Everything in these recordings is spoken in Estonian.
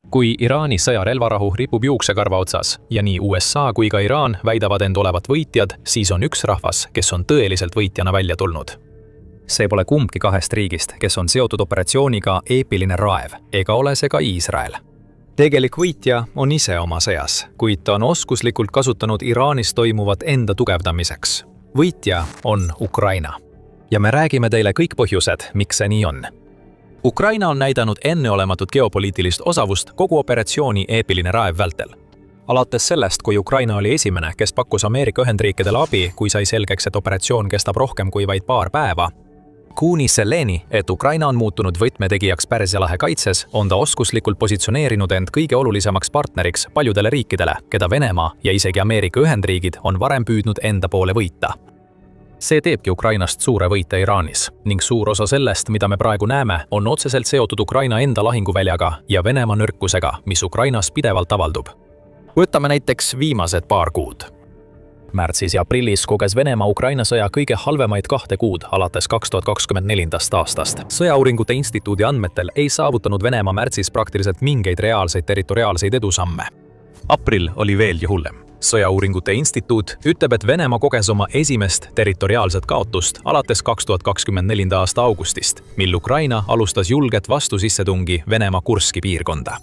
Kui Iraani sõjarelvarahu ripub juuksekarva otsas ja nii USA kui ka Iraan väidavad end olevat võitjad, siis on üks rahvas, kes on tõeliselt võitjana välja tulnud. See pole kumbki kahest riigist, kes on seotud operatsiooniga Eepiline raev, ega ole see ka Iisrael. Tegelik võitja on ise oma sõjas, kuid ta on oskuslikult kasutanud Iraanis toimuvat enda tugevdamiseks. Võitja on Ukraina. Ja me räägime teile kõik põhjused, miks see nii on. Ukraina on näidanud enneolematut geopoliitilist osavust kogu operatsiooni Eepiline raev vältel. Alates sellest, kui Ukraina oli esimene, kes pakkus Ameerika Ühendriikidele abi, kui sai selgeks, et operatsioon kestab rohkem kui vaid paar päeva, kuni selleni, et Ukraina on muutunud võtmetegijaks Pärsia lahe kaitses, on ta oskuslikult positsioneerinud end kõige olulisemaks partneriks paljudele riikidele, keda Venemaa ja isegi Ameerika Ühendriigid on varem püüdnud enda poole võita. See teebki Ukrainast suure võite Iraanis ning suur osa sellest, mida me praegu näeme, on otseselt seotud Ukraina enda lahinguväljaga ja Venemaa nõrkusega, mis Ukrainas pidevalt avaldub. Võtame näiteks viimased paar kuud. Märtsis ja aprillis koges Venemaa Ukraina sõja kõige halvemaid 2 kuud alates 2024. aastast. Sõjauuringute instituudi andmetel ei saavutanud Venemaa märtsis praktiliselt mingeid reaalseid territoriaalseid edusamme. Aprill oli veelgi hullem. Sõjauuringute instituut ütleb, et Venemaa koges oma esimest territoriaalset kaotust alates 2024. aasta augustist, mil Ukraina alustas julget vastusissetungi Venemaa Kurski piirkonda.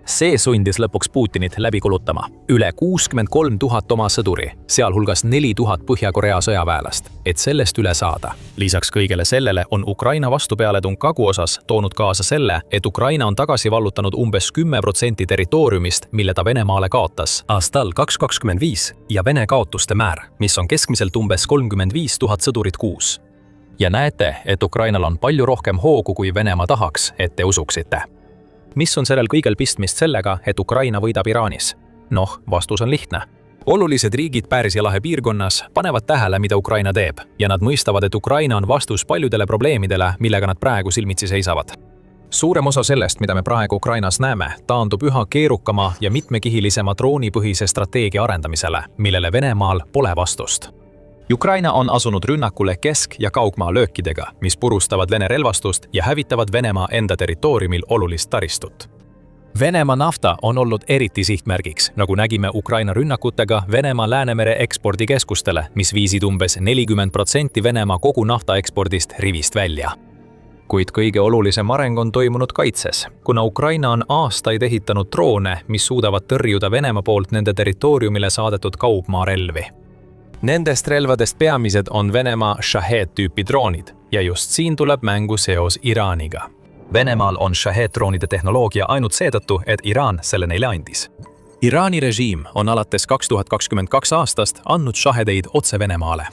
See sundis lõpuks Putinit läbi kulutama üle 63 000 oma sõduri, sealhulgas 4000 Põhja-Korea sõjaväelast, et sellest üle saada. Lisaks kõigele sellele on Ukraina vastupealetung Kagu-osas toonud kaasa selle, et Ukraina on tagasi vallutanud umbes 10% territooriumist, mille ta Venemaale kaotas aastal 2025 ja Vene kaotuste määr, mis on keskmiselt umbes 35 000 sõdurit kuus. Ja näete, et Ukrainal on palju rohkem hoogu, kui Venemaa tahaks, et te usuksite. Mis on sellel kõigel pistmist sellega, et Ukraina võidab Iraanis? Vastus on lihtne. Olulised riigid Pärsia lahe piirkonnas panevad tähele, mida Ukraina teeb, ja nad mõistavad, et Ukraina on vastus paljudele probleemidele, millega nad praegu silmitsi seisavad. Suurem osa sellest, mida me praegu Ukrainas näeme, taandub üha keerukama ja mitmekihilisema droonipõhise strateegia arendamisele, millele Venemaal pole vastust. Ukraina on asunud rünnakule kesk- ja kaugmaa löökidega, mis purustavad Vene relvastust ja hävitavad Venemaa enda territooriumil olulist taristut. Venemaa nafta on olnud eriti sihtmärgiks, nagu nägime Ukraina rünnakutega Venemaa Läänemere ekspordikeskustele, mis viisid umbes 40% Venemaa kogu nafta ekspordist rivist välja. Kuid kõige olulisem areng on toimunud kaitses, kuna Ukraina on aastaid ehitanud droone, mis suudavad tõrjuda Venemaa poolt nende territooriumile saadetud kaugmaarelvi. Nendest relvadest peamised on Venemaa Shahed-tüüpi droonid ja just siin tuleb mängu seos Iraaniga. Venemaal on Shahed-droonide tehnoloogia ainult seetõttu, et Iraan selle neile andis. Iraani režiim on alates 2022 aastast andnud Shahedeid otse Venemaale.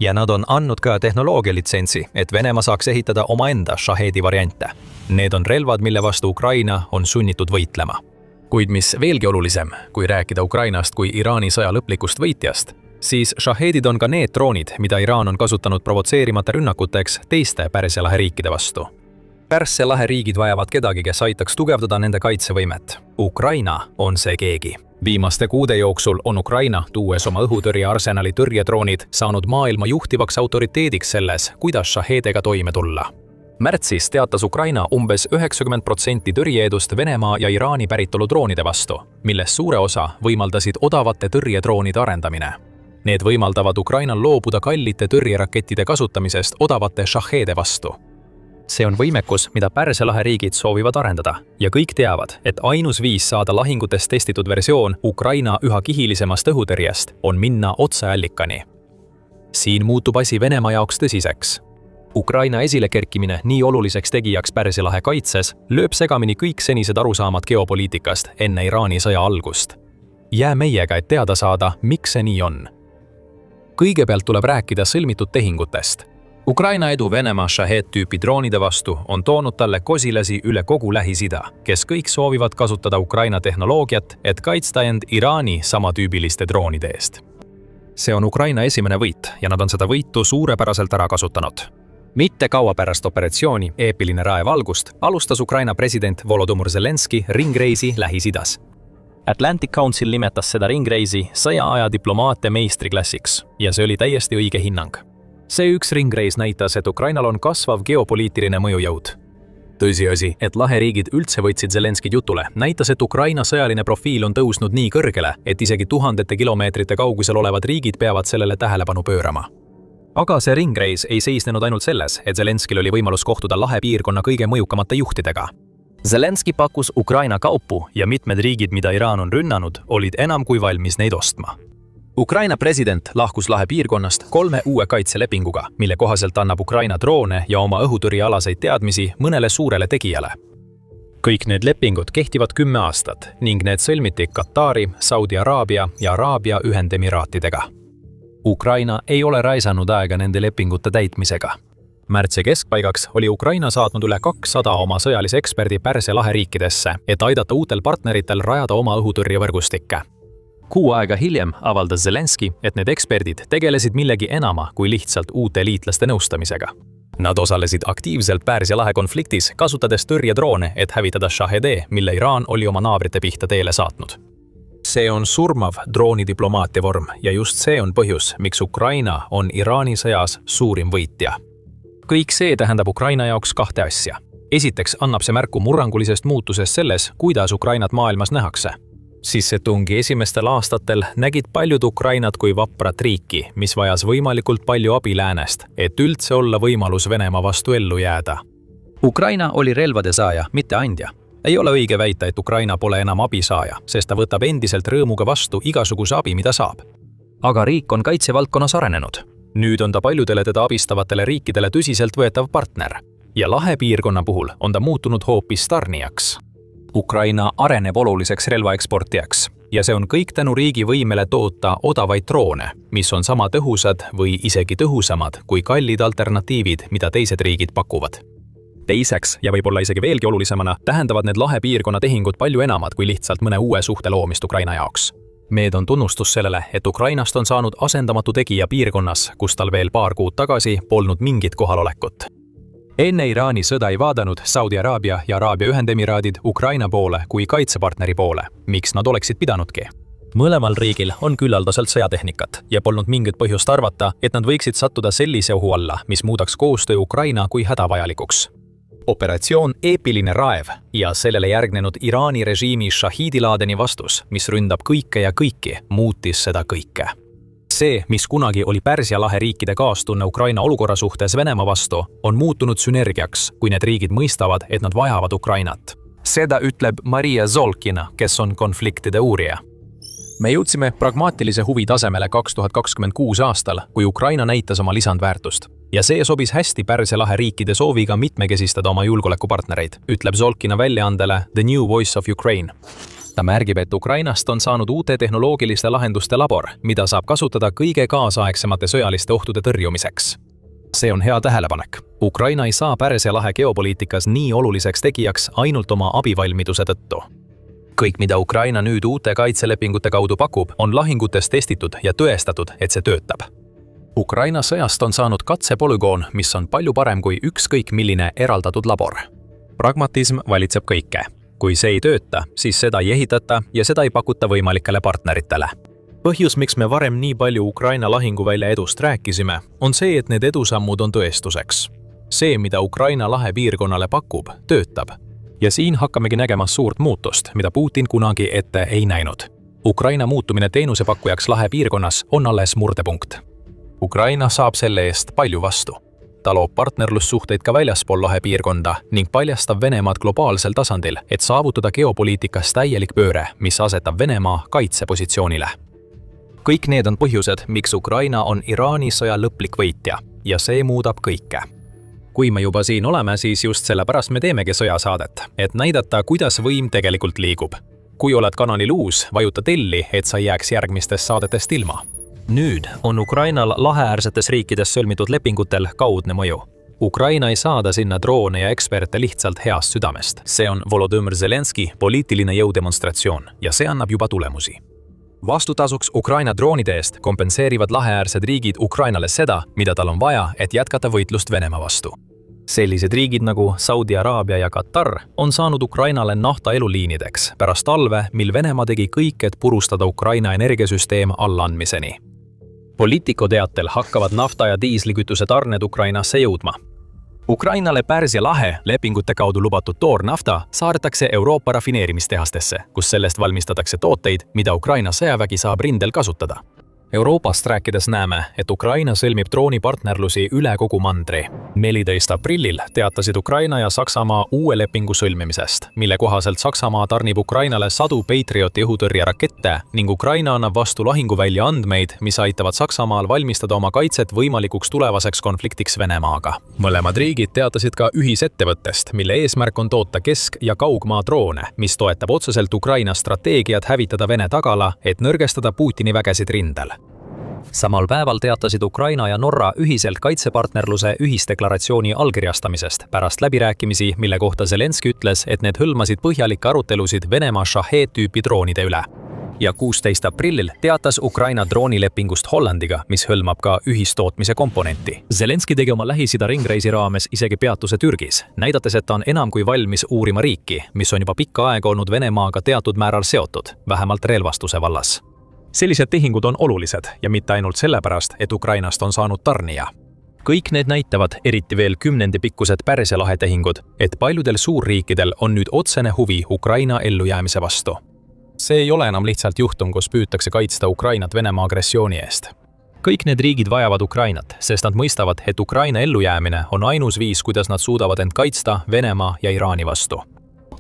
Ja nad on andnud ka tehnoloogialitsentsi, et Venemaa saaks ehitada omaenda Shahedi variante. Need on relvad, mille vastu Ukraina on sunnitud võitlema. Kuid mis veelgi olulisem, kui rääkida Ukrainast kui Iraani sõja lõplikust võitjast, siis Shahedid on ka need droonid, mida Iraan on kasutanud provotseerimata rünnakuteks teiste Pärsia lahe riikide vastu. Pärsia lahe riigid vajavad kedagi, kes aitaks tugevdada nende kaitsevõimet. Ukraina on see keegi. Viimaste kuude jooksul on Ukraina, tuues oma õhutõrjearsenali tõrjedroonid, saanud maailma juhtivaks autoriteediks selles, kuidas Shahedega toime tulla. Märtsis teatas Ukraina umbes 90% tõrjeedust Venemaa ja Iraani päritolu droonide vastu, millest suure osa võimaldasid odavate tõrjedroonide arendamine. Need võimaldavad Ukrainal loobuda kallite tõrjerakettide kasutamisest odavate Shahede vastu. See on võimekus, mida Pärsia lahe riigid soovivad arendada ja kõik teavad, et ainus viis saada lahingutest testitud versioon Ukraina üha kihilisemast õhutõrjest on minna otseallikani. Siin muutub asi Venemaa jaoks tõsiseks. Ukraina esilekerkimine nii oluliseks tegijaks Pärsia lahe kaitses lööb segamini kõik senised arusaamad geopoliitikast enne Iraani sõja algust. Jää meiega, et teada saada, miks see nii on. Kõigepealt tuleb rääkida sõlmitud tehingutest. Ukraina edu Venemaa Shahed-tüüpi droonide vastu on toonud talle kosilasi üle kogu Lähis-Ida, kes kõik soovivad kasutada Ukraina tehnoloogiat, et kaitsta end Iraani samatüübiliste droonide eest. See on Ukraina esimene võit ja nad on seda võitu suurepäraselt ära kasutanud. Mitte kaua pärast operatsiooni Eepiline raev algust alustas Ukraina president Volodymyr Zelenski ringreisi Lähis-Idas. Atlantic Council nimetas seda ringreisi sõjaaja diplomaatia meistriklassiks ja see oli täiesti õige hinnang. See üks ringreis näitas, et Ukrainal on kasvav geopoliitiline mõjujõud. tõsiasi, et laheriigid üldse võtsid Zelenskid jutule, näitas, et Ukraina sõjaline profiil on tõusnud nii kõrgele, et isegi tuhandete kilomeetrite kaugusel olevad riigid peavad sellele tähelepanu pöörama. Aga see ringreis ei seisnenud ainult selles, et Zelenskil oli võimalus kohtuda lahepiirkonna kõige mõjukamate juhtidega. Zelenski pakkus Ukraina kaupu ja mitmed riigid, mida Iraan on rünnanud, olid enam kui valmis neid ostma. Ukraina president lahkus lahepiirkonnast 3 uue kaitselepinguga, mille kohaselt annab Ukraina droone ja oma õhutõrjealaseid teadmisi mõnele suurele tegijale. Kõik need lepingud kehtivad 10 aastat ning need sõlmiti Katari, Saudi Araabia ja Araabia Ühendemiraatidega. Ukraina ei ole raisanud aega nende lepingute täitmisega. Märtsi keskpaigaks oli Ukraina saatnud üle 200 oma sõjalise eksperdi Pärsia lahe riikidesse, et aidata uutel partneritel rajada oma õhutõrjevõrgustikke. Kuu aega hiljem avaldas Zelenski, et need eksperdid tegelesid millegi enama kui lihtsalt uute liitlaste nõustamisega. Nad osalesid aktiivselt Pärsia lahe konfliktis, kasutades tõrjedroone, et hävitada Shahedee, mille Iraan oli oma naabrite pihta teele saatnud. See on surmav droonidiplomaatia vorm ja just see on põhjus, miks Ukraina on Iraani sõjas suurim võitja. Kõik see tähendab Ukraina jaoks 2 asja. Esiteks annab see märku murrangulisest muutusest selles, kuidas Ukrainat maailmas nähakse. Sissetungi esimestel aastatel nägid paljud Ukrainat kui vaprat riiki, mis vajas võimalikult palju abi läänest, et üldse olla võimalus Venemaa vastu ellu jääda. Ukraina oli relvade saaja, mitte andja. Ei ole õige väita, et Ukraina pole enam abisaaja, sest ta võtab endiselt rõõmuga vastu igasuguse abi, mida saab. Aga riik on kaitsevaldkonnas arenenud. Nüüd on ta paljudele teda abistavatele riikidele tõsiselt võetav partner. Ja lahepiirkonna puhul on ta muutunud hoopis tarnijaks. Ukraina areneb oluliseks relvaeksportijaks ja see on kõik tänu riigi võimele toota odavaid droone, mis on sama tõhusad või isegi tõhusamad kui kallid alternatiivid, mida teised riigid pakuvad. Teiseks, ja võib-olla isegi veelgi olulisemana, tähendavad need lahepiirkonna tehingud palju enamad kui lihtsalt mõne uue suhte loomist Ukraina jaoks. Need on tunnustus sellele, et Ukrainast on saanud asendamatu tegija piirkonnas, kus tal veel paar kuud tagasi polnud mingit kohalolekut. Enne Iraani sõda ei vaadanud Saudi Araabia ja Araabia Ühendemiraadid Ukraina poole kui kaitsepartneri poole, miks nad oleksid pidanudki. Mõlemal riigil on küllaldaselt sõjatehnikat ja polnud mingit põhjust arvata, et nad võiksid sattuda sellise ohu alla, mis muudaks koostöö Ukraina kui hädavajalikuks. Operatsioon Eepiline raev ja sellele järgnenud Iraani režiimi Shahidi-laadeni vastus, mis ründab kõike ja kõiki, muutis seda kõike. See, mis kunagi oli Pärsia lahe riikide kaastunne Ukraina olukorra suhtes Venemaa vastu, on muutunud sünergiaks, kui need riigid mõistavad, et nad vajavad Ukrainat. Seda ütleb Maria Zolkina, kes on konfliktide uurija. Me jõudsime pragmaatilise huvi tasemele 2026 aastal, kui Ukraina näitas oma lisandväärtust. Ja see sobis hästi Pärsia lahe riikide sooviga mitmekesistada oma julgeolekupartnereid, ütleb Zolkina väljaandele The New Voice of Ukraine. Ta märgib, et Ukrainast on saanud uute tehnoloogiliste lahenduste labor, mida saab kasutada kõige kaasaegsemate sõjaliste ohtude tõrjumiseks. See on hea tähelepanek. Ukraina ei saa Pärsia lahe geopoliitikas nii oluliseks tegijaks ainult oma abivalmiduse tõttu. Kõik, mida Ukraina nüüd uute kaitselepingute kaudu pakub, on lahingutes testitud ja tõestatud, et see töötab. Ukraina sõjast on saanud katsepolügoon, mis on palju parem kui ükskõik milline eraldatud labor. Pragmatism valitseb kõike. Kui see ei tööta, siis seda ei ehitata ja seda ei pakuta võimalikele partneritele. Põhjus, miks me varem nii palju Ukraina lahinguvälja edust rääkisime, on see, et need edusammud on tõestuseks. See, mida Ukraina lahe piirkonnale pakub, töötab. Ja siin hakkamegi nägema suurt muutust, mida Putin kunagi ette ei näinud. Ukraina muutumine teenusepakkujaks lahe piirkonnas on alles murdepunkt. Ukraina saab selle eest palju vastu. Ta loob partnerlussuhteid ka väljaspool lahe piirkonda ning paljastab Venemaad globaalsel tasandil, et saavutada geopoliitikas täielik pööre, mis asetab Venemaa kaitsepositsioonile. Kõik need on põhjused, miks Ukraina on Iraani sõja lõplik võitja ja see muudab kõike. Kui me juba siin oleme, siis just sellepärast me teemegi sõjasaadet, et näidata, kuidas võim tegelikult liigub. Kui oled kanalil uus, vajuta telli, et sa ei jääks järgmistest saadetest ilma. Nüüd on Ukrainal laheäärsetes riikides sõlmitud lepingutel kaudne mõju. Ukraina ei saada sinna droone ja eksperte lihtsalt heast südamest. See on Volodymyr Zelenski poliitiline jõudemonstratsioon ja see annab juba tulemusi. Vastutasuks Ukraina droonide eest kompenseerivad laheäärsed riigid Ukrainale seda, mida tal on vaja, et jätkata võitlust Venemaa vastu. Sellised riigid nagu Saudi Araabia ja Katar on saanud Ukrainale nafta eluliinideks pärast talve, mil Venemaa tegi kõik, et purustada Ukraina energiasüsteem allaandmiseni. Politico teatel hakkavad nafta ja diislikütuse tarned Ukrainasse jõudma. Ukrainale Pärsia lahe lepingute kaudu lubatud toornafta saadetakse Euroopa rafineerimistehastesse, kus sellest valmistatakse tooteid, mida Ukraina sõjavägi saab rindel kasutada. Euroopast rääkides näeme, et Ukraina sõlmib droonipartnerlusi üle kogu mandri. 14. aprillil teatasid Ukraina ja Saksamaa uue lepingu sõlmimisest, mille kohaselt Saksamaa tarnib Ukrainale 100 Patrioti õhutõrjerakette ning Ukraina annab vastu lahinguvälja andmeid, mis aitavad Saksamaal valmistada oma kaitset võimalikuks tulevaseks konfliktiks Venemaaga. Mõlemad riigid teatasid ka ühisettevõttest, mille eesmärk on toota kesk- ja kaugmaa droone, mis toetab otseselt Ukraina strateegiat hävitada Vene tagala, et nõrgestada Putini vägesid rindel. Samal päeval teatasid Ukraina ja Norra ühiselt kaitsepartnerluse ühisdeklaratsiooni allkirjastamisest pärast läbirääkimisi, mille kohta Zelenski ütles, et need hõlmasid põhjalikke arutelusid Venemaa Shahed-tüüpi droonide üle. Ja 16. aprillil teatas Ukraina droonilepingust Hollandiga, mis hõlmab ka ühistootmise komponenti. Zelenski tegi oma Lähis-Ida ringreisi raames isegi peatuse Türgis, näidates, et ta on enam kui valmis uurima riiki, mis on juba pikka aega olnud Venemaaga teatud määral seotud, vähemalt relvastuse vallas. Sellised tehingud on olulised ja mitte ainult sellepärast, et Ukrainast on saanud tarnija. Kõik need näitavad, eriti veel kümnendipikkused Pärsia lahe tehingud, et paljudel suurriikidel on nüüd otsene huvi Ukraina ellujäämise vastu. See ei ole enam lihtsalt juhtum, kus püütakse kaitsta Ukrainat Venemaa agressiooni eest. Kõik need riigid vajavad Ukrainat, sest nad mõistavad, et Ukraina ellujäämine on ainus viis, kuidas nad suudavad end kaitsta Venemaa ja Iraani vastu.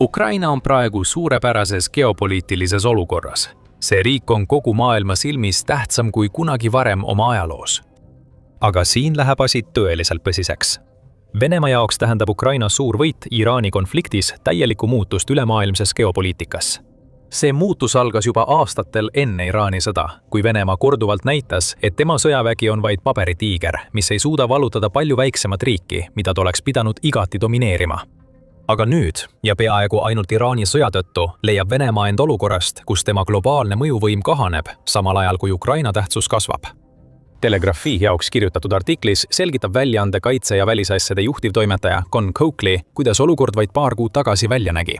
Ukraina on praegu suurepärases geopoliitilises olukorras. See riik on kogu maailma silmis tähtsam kui kunagi varem oma ajaloos. Aga siin läheb asi tõeliselt põsiseks. Venemaa jaoks tähendab Ukraina suur võit Iraani konfliktis täielikku muutust ülemaailmses geopoliitikas. See muutus algas juba aastatel enne Iraani sõda, kui Venemaa korduvalt näitas, et tema sõjavägi on vaid paberitiiger, mis ei suuda vallutada palju väiksemat riiki, mida ta oleks pidanud igati domineerima. Aga nüüd, ja peaaegu ainult Iraani sõja tõttu, leiab Venemaa end olukorrast, kus tema globaalne mõjuvõim kahaneb, samal ajal kui Ukraina tähtsus kasvab. Telegraafi jaoks kirjutatud artiklis selgitab väljaande kaitse- ja välisasjade juhtivtoimetaja Con Coakley, kuidas olukord vaid paar kuud tagasi välja nägi.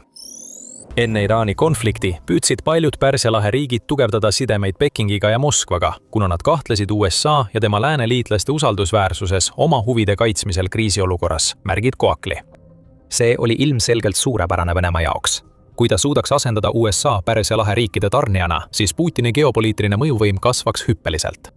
Enne Iraani konflikti püüdsid paljud Pärsia lahe riigid tugevdada sidemeid Pekingiga ja Moskvaga, kuna nad kahtlesid USA ja tema lääneliitlaste usaldusväärsuses oma huvide kaitsmisel kriisiolukorras, märgib Coakley. See oli ilmselgelt suurepärane Venemaa jaoks. Kui ta suudaks asendada USA Pärsia lahe riikide tarnijana, siis Putini geopoliitiline mõjuvõim kasvaks hüppeliselt.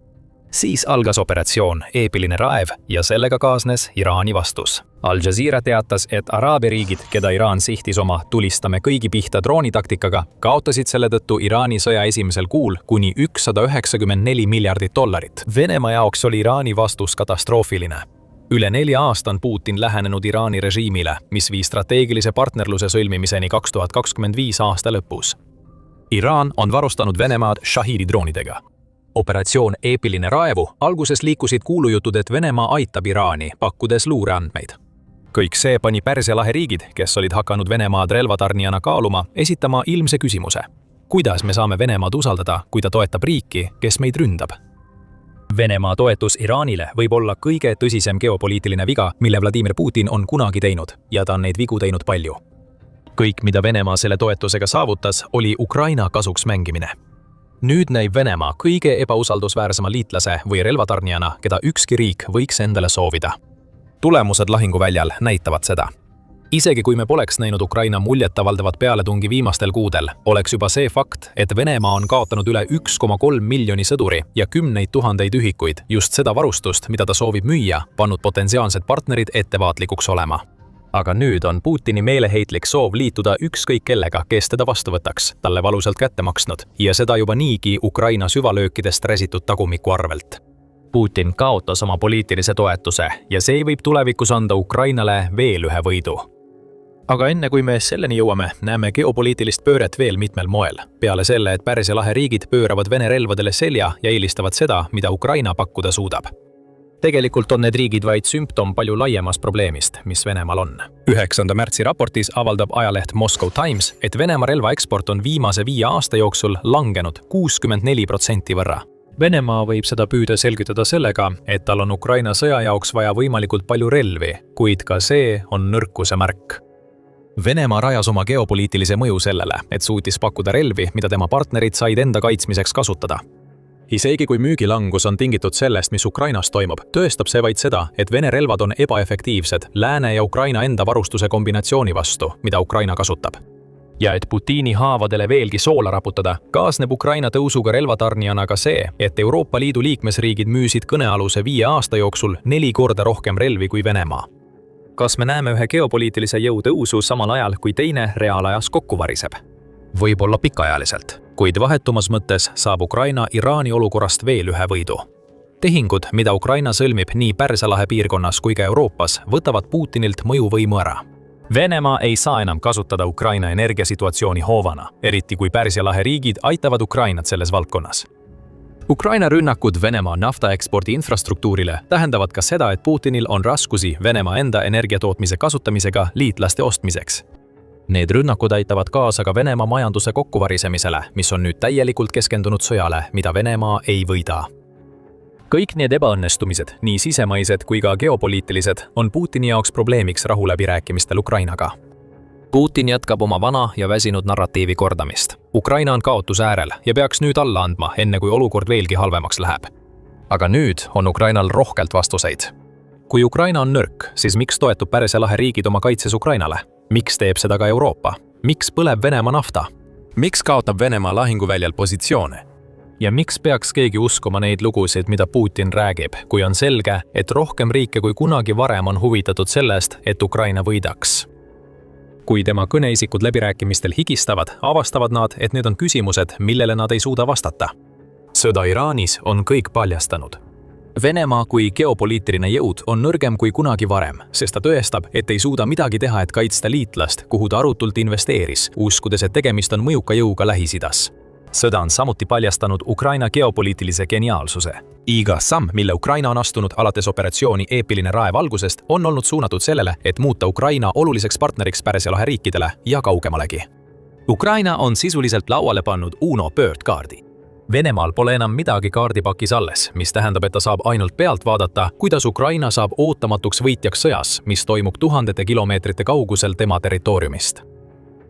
Siis algas operatsioon Eepiline raev ja sellega kaasnes Iraani vastus. Al Jazeera teatas, et Araabia riigid, keda Iraan sihtis oma tulistame kõigi pihta droonitaktikaga, kaotasid selle tõttu Iraani sõja esimesel kuul kuni $194 miljardit. Venemaa jaoks oli Iraani vastus katastroofiline. Üle 4 aasta on Putin lähenenud Iraani režiimile, mis viis strateegilise partnerluse sõlmimiseni 2025 aasta lõpus. Iraan on varustanud Venemaad Shahidi droonidega. Operatsioon Eepiline raevu alguses liikusid kuulujutud, et Venemaa aitab Iraani, pakkudes luureandmeid. Kõik see pani Pärsia lahe riigid, kes olid hakanud Venemaad relvatarnijana kaaluma, esitama ilmse küsimuse. Kuidas me saame Venemaad usaldada, kui ta toetab riiki, kes meid ründab? Venemaa toetus Iraanile võib olla kõige tõsisem geopoliitiline viga, mille Vladimir Putin on kunagi teinud, ja ta on neid vigu teinud palju. Kõik, mida Venemaa selle toetusega saavutas, oli Ukraina kasuks mängimine. Nüüd näib Venemaa kõige ebausaldusväärsema liitlase või relvatarnijana, keda ükski riik võiks endale soovida. Tulemused lahinguväljal näitavad seda. Isegi kui me poleks näinud Ukraina muljetavaldavat pealetungi viimastel kuudel, oleks juba see fakt, et Venemaa on kaotanud üle 1,3 miljoni sõduri ja 10 000 ühikuid just seda varustust, mida ta soovib müüa, pannud potentsiaalsed partnerid ettevaatlikuks olema. Aga nüüd on Putini meeleheitlik soov liituda ükskõik kellega, kes teda vastu võtaks, talle valusalt kätte maksnud, ja seda juba niigi Ukraina süvalöökidest räsitud tagumiku arvelt. Putin kaotas oma poliitilise toetuse ja see võib tulevikus anda Ukrainale veel ühe võidu. Aga enne kui me selleni jõuame, näeme geopoliitilist pööret veel mitmel moel. Peale selle, et Pärsia lahe riigid pööravad Vene relvadele selja ja eelistavad seda, mida Ukraina pakkuda suudab. Tegelikult on need riigid vaid sümptom palju laiemast probleemist, mis Venemaal on. 9. märtsi raportis avaldab ajaleht Moscow Times, et Venemaa relvaeksport on viimase 5 aasta jooksul langenud 64% võrra. Venemaa võib seda püüda selgitada sellega, et tal on Ukraina sõja jaoks vaja võimalikult palju relvi, kuid ka see on nõrkuse märk. Venemaa rajas oma geopoliitilise mõju sellele, et suutis pakkuda relvi, mida tema partnerid said enda kaitsmiseks kasutada. Isegi kui müügilangus on tingitud sellest, mis Ukrainas toimub, tõestab see vaid seda, et Vene relvad on ebaefektiivsed Lääne ja Ukraina enda varustuse kombinatsiooni vastu, mida Ukraina kasutab. Ja et Putini haavadele veelgi soola raputada, kaasneb Ukraina tõusuga relvatarnijana ka see, et Euroopa Liidu liikmesriigid müüsid kõnealuse 5 aasta jooksul 4 korda rohkem relvi kui Venemaa. Kas me näeme ühe geopoliitilise jõu tõusu samal ajal, kui teine reaalajas kokku variseb? Võib-olla pikaajaliselt, kuid vahetumas mõttes saab Ukraina Iraani olukorrast veel ühe võidu. Tehingud, mida Ukraina sõlmib nii Pärsia lahe piirkonnas kui ka Euroopas, võtavad Putinilt mõjuvõimu ära. Venemaa ei saa enam kasutada Ukraina energiasituatsiooni hoovana, eriti kui Pärsia lahe riigid aitavad Ukrainat selles valdkonnas. Ukraina rünnakud Venemaa naftaekspordi infrastruktuurile tähendavad ka seda, et Putinil on raskusi Venemaa enda energiatootmise kasutamisega liitlaste ostmiseks. Need rünnakud aitavad kaasa ka Venemaa majanduse kokkuvarisemisele, mis on nüüd täielikult keskendunud sõjale, mida Venemaa ei võida. Kõik need ebaõnnestumised, nii sisemaised kui ka geopoliitilised, on Putini jaoks probleemiks rahuläbirääkimistel Ukrainaga. Putin jätkab oma vana ja väsinud narratiivi kordamist. Ukraina on kaotuse äärel ja peaks nüüd alla andma, enne kui olukord veelgi halvemaks läheb. Aga nüüd on Ukrainal rohkelt vastuseid. Kui Ukraina on nõrk, siis miks toetub Pärsia lahe riigid oma kaitses Ukrainale? Miks teeb seda ka Euroopa? Miks põleb Venemaa nafta? Miks kaotab Venemaa lahinguväljal positsioone? Ja miks peaks keegi uskuma neid lugusid, mida Putin räägib, kui on selge, et rohkem riike kui kunagi varem on huvitatud sellest, et Ukraina võidaks? Kui tema kõneisikud läbirääkimistel higistavad, avastavad nad, et need on küsimused, millele nad ei suuda vastata. Sõda Iraanis on kõik paljastanud. Venemaa kui geopoliitiline jõud on nõrgem kui kunagi varem, sest ta tõestab, et ei suuda midagi teha, et kaitsta liitlast, kuhu ta arutult investeeris, uskudes, et tegemist on mõjuka jõuga Lähis-Idas. Sõda on samuti paljastanud Ukraina geopoliitilise geniaalsuse. Iga samm, mille Ukraina on astunud alates operatsiooni Eepiline raev algusest, on olnud suunatud sellele, et muuta Ukraina oluliseks partneriks Pärsia lahe riikidele ja kaugemalegi. Ukraina on sisuliselt lauale pannud Uno pöördkaardi. Venemaal pole enam midagi kaardipakis alles, mis tähendab, et ta saab ainult pealt vaadata, kuidas Ukraina saab ootamatuks võitjaks sõjas, mis toimub tuhandete kilomeetrite kaugusel tema territooriumist.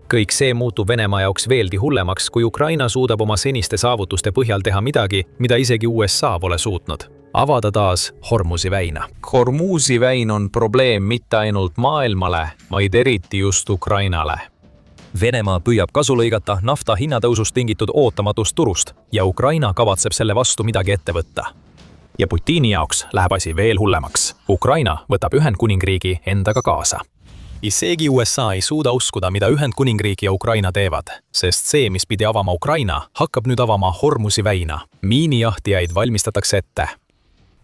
Kõik see muutub Venemaa jaoks veelgi hullemaks, kui Ukraina suudab oma seniste saavutuste põhjal teha midagi, mida isegi USA pole suutnud. Avada taas Hormuzi väina. Hormuzi väin on probleem mitte ainult maailmale, vaid eriti just Ukrainale. Venemaa püüab kasu lõigata nafta hinnatõusust tingitud ootamatust turust ja Ukraina kavatseb selle vastu midagi ette võtta. Ja Putini jaoks läheb asi veel hullemaks. Ukraina võtab Ühendkuningriigi endaga kaasa. Isegi USA ei suuda uskuda, mida Ühendkuningriik ja Ukraina teevad, sest see, mis pidi avama Ukraina, hakkab nüüd avama Hormuzi väina. Miinijahtijaid valmistatakse ette.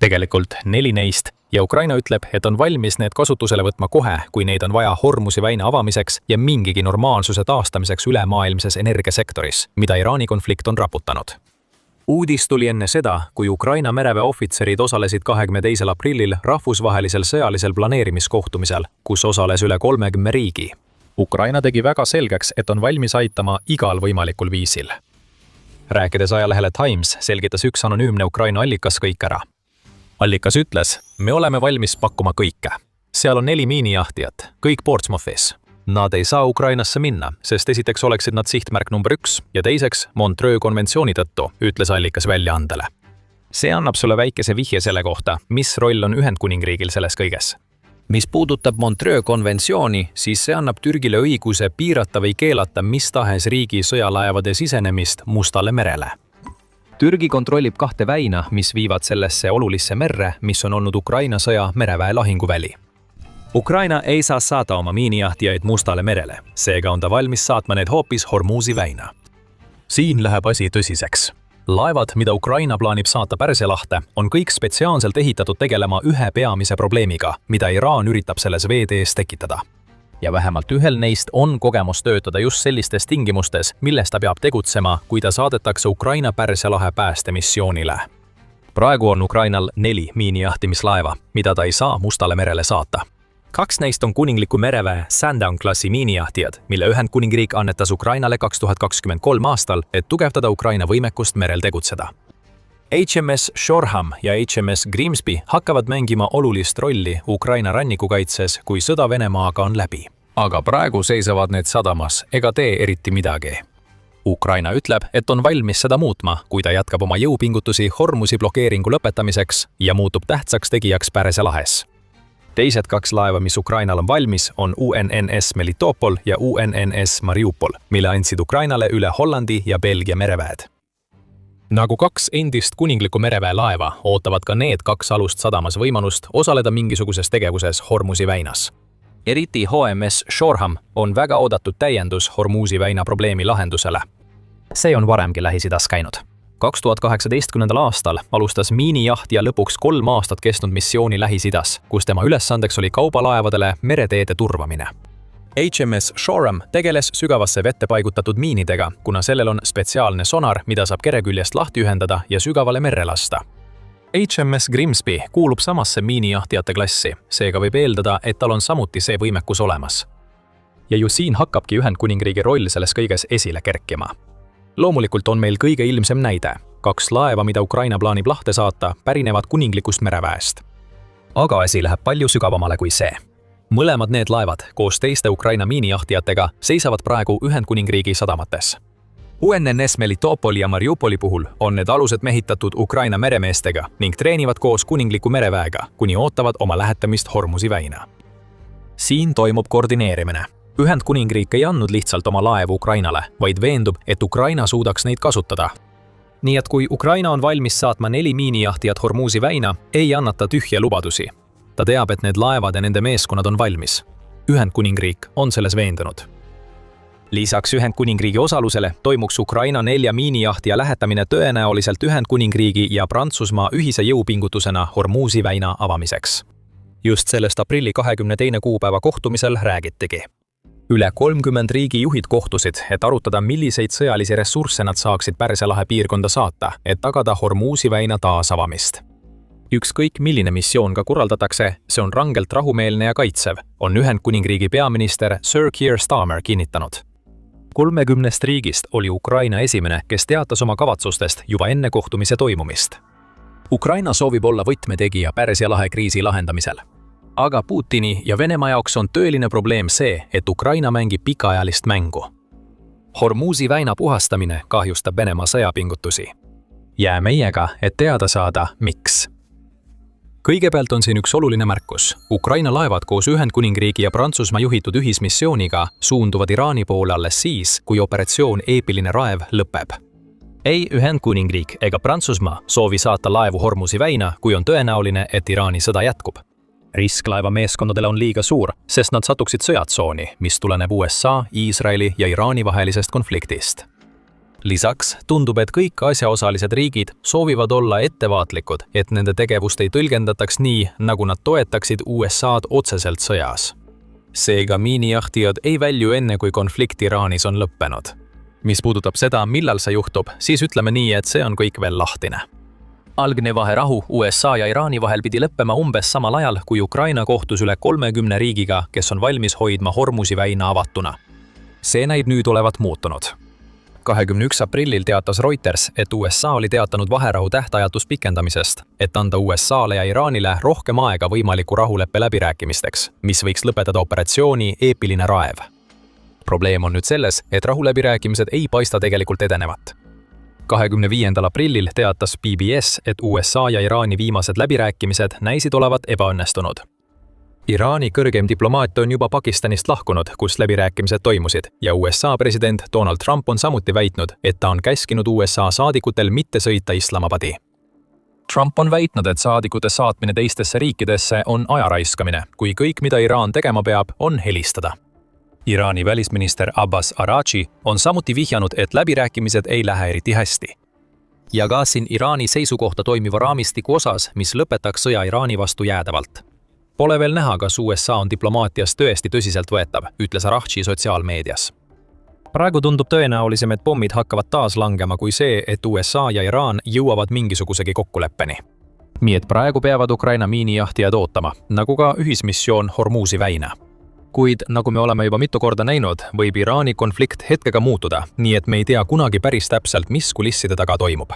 Tegelikult 4 neist ja Ukraina ütleb, et on valmis need kasutusele võtma kohe, kui neid on vaja Hormuzi väina avamiseks ja mingigi normaalsuse taastamiseks ülemaailmses energiasektoris, mida Iraani konflikt on raputanud. Uudis tuli enne seda, kui Ukraina mereväe ohvitserid osalesid 22. aprillil rahvusvahelisel sõjalisel planeerimiskohtumisel, kus osales üle 30 riigi. Ukraina tegi väga selgeks, et on valmis aitama igal võimalikul viisil. Rääkides ajalehele Times, selgitas üks anonüümne Ukraina allikas kõik ära. Allikas ütles, me oleme valmis pakkuma kõike. Seal on 4 miinijahtijat, kõik Portsmouthis. Nad ei saa Ukrainasse minna, sest esiteks oleksid nad sihtmärk number 1 ja teiseks Montreux konventsiooni tõttu, ütles allikas väljaandele. See annab sulle väikese vihje selle kohta, mis roll on Ühendkuningriigil selles kõiges. Mis puudutab Montreux konventsiooni, siis see annab Türgile õiguse piirata või keelata mis tahes riigi sõjalaevade sisenemist Mustale merele. Türgi kontrollib 2 väina, mis viivad sellesse olulisse merre, mis on olnud Ukraina sõja mereväe lahinguväli. Ukraina ei saa saada oma miinijahtijaid Mustale merele, seega on ta valmis saatma need hoopis Hormuzi väina. Siin läheb asi tõsiseks. Laevad, mida Ukraina plaanib saata Pärsia lahte, on kõik spetsiaalselt ehitatud tegelema ühe peamise probleemiga, mida Iraan üritab selles veetees tekitada. Ja vähemalt ühel neist on kogemus töötada just sellistes tingimustes, milles ta peab tegutsema, kui ta saadetakse Ukraina Pärsia lahe päästemissioonile. Praegu on Ukrainal 4 miinijahtimislaeva, mida ta ei saa Mustale merele saata. 2 neist on kuningliku mereväe Sandown-klassi miinijahtijad, mille Ühendkuningriik annetas Ukrainale 2023 aastal, et tugevdada Ukraina võimekust merel tegutseda. HMS Shoreham ja HMS Grimsby hakkavad mängima olulist rolli Ukraina rannikukaitses, kui sõda Venemaaga on läbi. Aga praegu seisavad need sadamas ega tee eriti midagi. Ukraina ütleb, et on valmis seda muutma, kui ta jätkab oma jõupingutusi Hormuzi blokeeringu lõpetamiseks ja muutub tähtsaks tegijaks Pärsia lahes. Teised 2 laeva, mis Ukrainal on valmis, on UNNS Melitopol ja UNNS Mariupol, mille andsid Ukrainale üle Hollandi ja Belgia mereväed. Nagu 2 endist kuningliku mereväe laeva, ootavad ka need 2 alust sadamas võimalust osaleda mingisuguses tegevuses Hormuzi väinas. Eriti HMS Shoreham on väga oodatud täiendus Hormuzi väina probleemi lahendusele. See on varemgi Lähis-Idas käinud. 2018. aastal alustas miinijahtija lõpuks 3 aastat kestnud missiooni Lähis-Idas, kus tema ülesandeks oli kaubalaevadele mereteede turvamine. HMS Shoreham tegeles sügavasse vette paigutatud miinidega, kuna sellel on spetsiaalne sonar, mida saab kereküljest lahti ühendada ja sügavale merre lasta. HMS Grimsby kuulub samasse miinijahtijate klassi, seega võib eeldada, et tal on samuti see võimekus olemas. Ja ju siin hakkabki Ühendkuningriigi roll selles kõiges esile kerkima. Loomulikult on meil kõige ilmsem näide. 2 laeva, mida Ukraina plaanib lahte saata, pärinevad kuninglikust mereväest. Aga asi läheb palju sügavamale kui see. Mõlemad need laevad koos teiste Ukraina miinijahtijatega seisavad praegu Ühendkuningriigi sadamates. UNNS Melitopoli ja Mariupoli puhul on need alused mehitatud Ukraina meremeestega ning treenivad koos kuningliku mereväega, kuni ootavad oma lähetamist Hormuzi väina. Siin toimub koordineerimine. Ühendkuningriik ei andnud lihtsalt oma laevu Ukrainale, vaid veendub, et Ukraina suudaks neid kasutada. Nii et kui Ukraina on valmis saatma 4 miinijahtijat Hormuzi väina, ei annata tühja lubadusi. Ta teab, et need laevad ja nende meeskonnad on valmis. Ühendkuningriik on selles veendunud. Lisaks Ühendkuningriigi osalusele toimuks Ukraina 4 miinijahtija lähetamine tõenäoliselt Ühendkuningriigi ja Prantsusmaa ühise jõupingutusena Hormuzi väina avamiseks. Just sellest aprilli 22. kuupäeva kohtumisel räägitigi. Üle 30 riigi juhid kohtusid, et arutada, milliseid sõjalisi ressursse nad saaksid Pärsia lahe piirkonda saata, et tagada Hormuzi väina taasavamist. Ükskõik milline missioon ka korraldatakse, see on rangelt rahumeelne ja kaitsev, on Ühendkuningriigi peaminister Sir Keir Starmer kinnitanud. 30 riigist oli Ukraina esimene, kes teatas oma kavatsustest juba enne kohtumise toimumist. Ukraina soovib olla võtmetegija Pärsia lahe kriisi lahendamisel. Aga Putini ja Venemaa jaoks on tõeline probleem see, et Ukraina mängib pikaajalist mängu. Hormuzi väina puhastamine kahjustab Venemaa sõjapingutusi. Jää meiega, et teada saada, miks. Kõigepealt on siin üks oluline märkus. Ukraina laevad koos Ühendkuningriigi ja Prantsusmaa juhitud ühismissiooniga suunduvad Iraani poole alles siis, kui operatsioon Eepiline raev lõpeb. Ei Ühendkuningriik ega Prantsusmaa soovi saata laevu Hormuzi väina, kui on tõenäoline, et Iraani sõda jätkub. Risk laeva meeskondadele on liiga suur, sest nad satuksid sõjatsooni, mis tuleneb USA, Iisraeli ja Iraani vahelisest konfliktist. Lisaks tundub, et kõik asjaosalised riigid soovivad olla ettevaatlikud, et nende tegevust ei tõlgendataks nii, nagu nad toetaksid USA-d otseselt sõjas. Seega miinijahtijad ei välju enne, kui konflikt Iraanis on lõppenud. Mis puudutab seda, millal see juhtub, siis ütleme nii, et see on kõik veel lahtine. Algne vaherahu USA ja Iraani vahel pidi lõppema umbes samal ajal, kui Ukraina kohtus üle 30 riigiga, kes on valmis hoidma Hormuzi väina avatuna. See näib nüüd olevat muutunud. 21. aprillil teatas Reuters, et USA oli teatanud vaherahu tähtajatust pikendamisest, et anda USA-le ja Iraanile rohkem aega võimaliku rahuleppe läbirääkimisteks, mis võiks lõpetada operatsiooni Eepiline raev. Probleem on nüüd selles, et rahuläbirääkimised ei paista tegelikult edenevat. 25. aprillil teatas PBS, et USA ja Iraani viimased läbirääkimised näisid olevat ebaõnnestunud. Iraani kõrgem diplomaat on juba Pakistanist lahkunud, kus läbirääkimised toimusid, ja USA president Donald Trump on samuti väitnud, et ta on käskinud USA saadikutel mitte sõita Islamabadi. Trump on väitnud, et saadikute saatmine teistesse riikidesse on ajaraiskamine, kui kõik, mida Iraan tegema peab, on helistada. Iraani välisminister Abbas Araghchi on samuti vihjanud, et läbirääkimised ei lähe eriti hästi. Jagasin Iraani seisukohta toimiva raamistiku osas, mis lõpetaks sõja Iraani vastu jäädavalt. Pole veel näha, kas USA on diplomaatias tõesti tõsiselt võetav, ütles Araghchi sotsiaalmeedias. Praegu tundub tõenäolisem, et pommid hakkavad taas langema kui see, et USA ja Iraan jõuavad mingisugusegi kokkuleppeni. Nii et praegu peavad Ukraina miinijahtijad ootama, nagu ka ühismissioon Hormuzi väina. Kuid, nagu me oleme juba mitu korda näinud, võib Iraani konflikt hetkega muutuda, nii et me ei tea kunagi päris täpselt, mis kulisside taga toimub.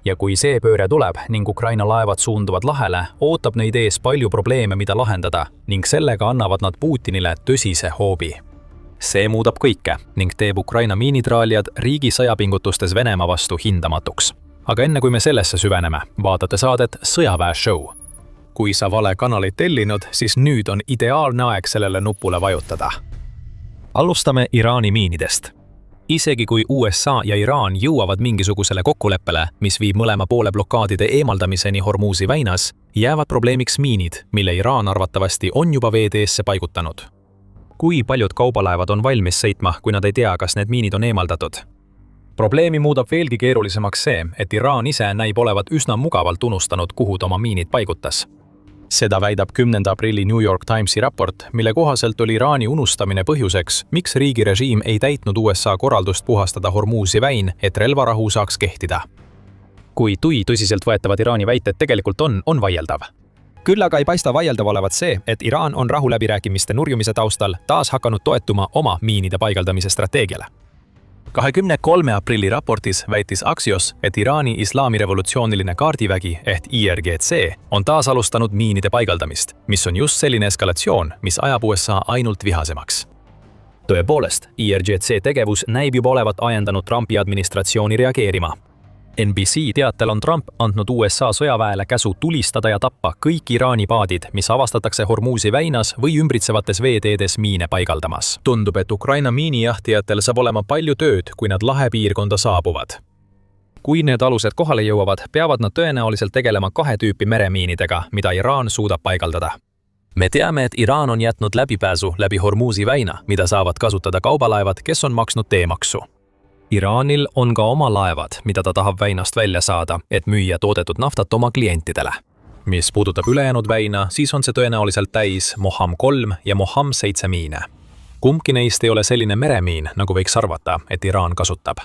Ja kui see pööre tuleb ning Ukraina laevad suunduvad lahele, ootab neid ees palju probleeme, mida lahendada, ning sellega annavad nad Putinile tõsise hoobi. see muudab kõike ning teeb Ukraina miinitraalijad riigi sõjapingutustes Venemaa vastu hindamatuks. Aga enne kui me sellesse süveneme, vaatate saadet Sõjaväeshow. Kui sa vale kanalit tellinud, siis nüüd on ideaalne aeg sellele nupule vajutada. Alustame Iraani miinidest. Isegi kui USA ja Iraan jõuavad mingisugusele kokkuleppele, mis viib mõlema poole blokaadide eemaldamiseni Hormuzi väinas, jäävad probleemiks miinid, mille Iraan arvatavasti on juba veeteesse paigutanud. Kui paljud kaubalaevad on valmis sõitma, kui nad ei tea, kas need miinid on eemaldatud? Probleemi muudab veelgi keerulisemaks see, et Iraan ise näib olevat üsna mugavalt unustanud, kuhu ta oma miinid paigutas. Seda väidab 10. aprilli New York Timesi raport, mille kohaselt oli Iraani unustamine põhjuseks, miks riigirežiim ei täitnud USA korraldust puhastada Hormuzi väin, et relvarahu saaks kehtida. Kui tõsiselt võetavad Iraani väited tegelikult on vaieldav. Küll aga ei paista vaieldav olevat see, et Iraan on rahuläbirääkimiste nurjumise taustal taas hakanud toetuma oma miinide paigaldamise strateegiale. 23. aprilli raportis väitis Axios, et Iraani islaamirevolutsiooniline kaardivägi ehk IRGC on taas alustanud miinide paigaldamist, mis on just selline eskalatsioon, mis ajab USA ainult vihasemaks. Tõepoolest, IRGC tegevus näib juba olevat ajendanud Trumpi administratsiooni reageerima. NBC teatel on Trump andnud USA sõjaväele käsu tulistada ja tappa kõik Iraani paadid, mis avastatakse Hormuzi väinas või ümbritsevates veeteedes miine paigaldamas. Tundub, et Ukraina miinijahtijatel saab olema palju tööd, kui nad lahepiirkonda saabuvad. Kui need alused kohale jõuavad, peavad nad tõenäoliselt tegelema 2 tüüpi meremiinidega, mida Iraan suudab paigaldada. Me teame, et Iraan on jätnud läbipääsu läbi Hormuzi väina, mida saavad kasutada kaubalaevad, kes on maksnud teemaksu. Iraanil on ka oma laevad, mida ta tahab väinast välja saada, et müüa toodetud naftat oma klientidele. Mis puudutab ülejäänud väina, siis on see tõenäoliselt täis Moham 3 ja Moham 7 miine. Kumbki neist ei ole selline meremiin, nagu võiks arvata, et Iraan kasutab.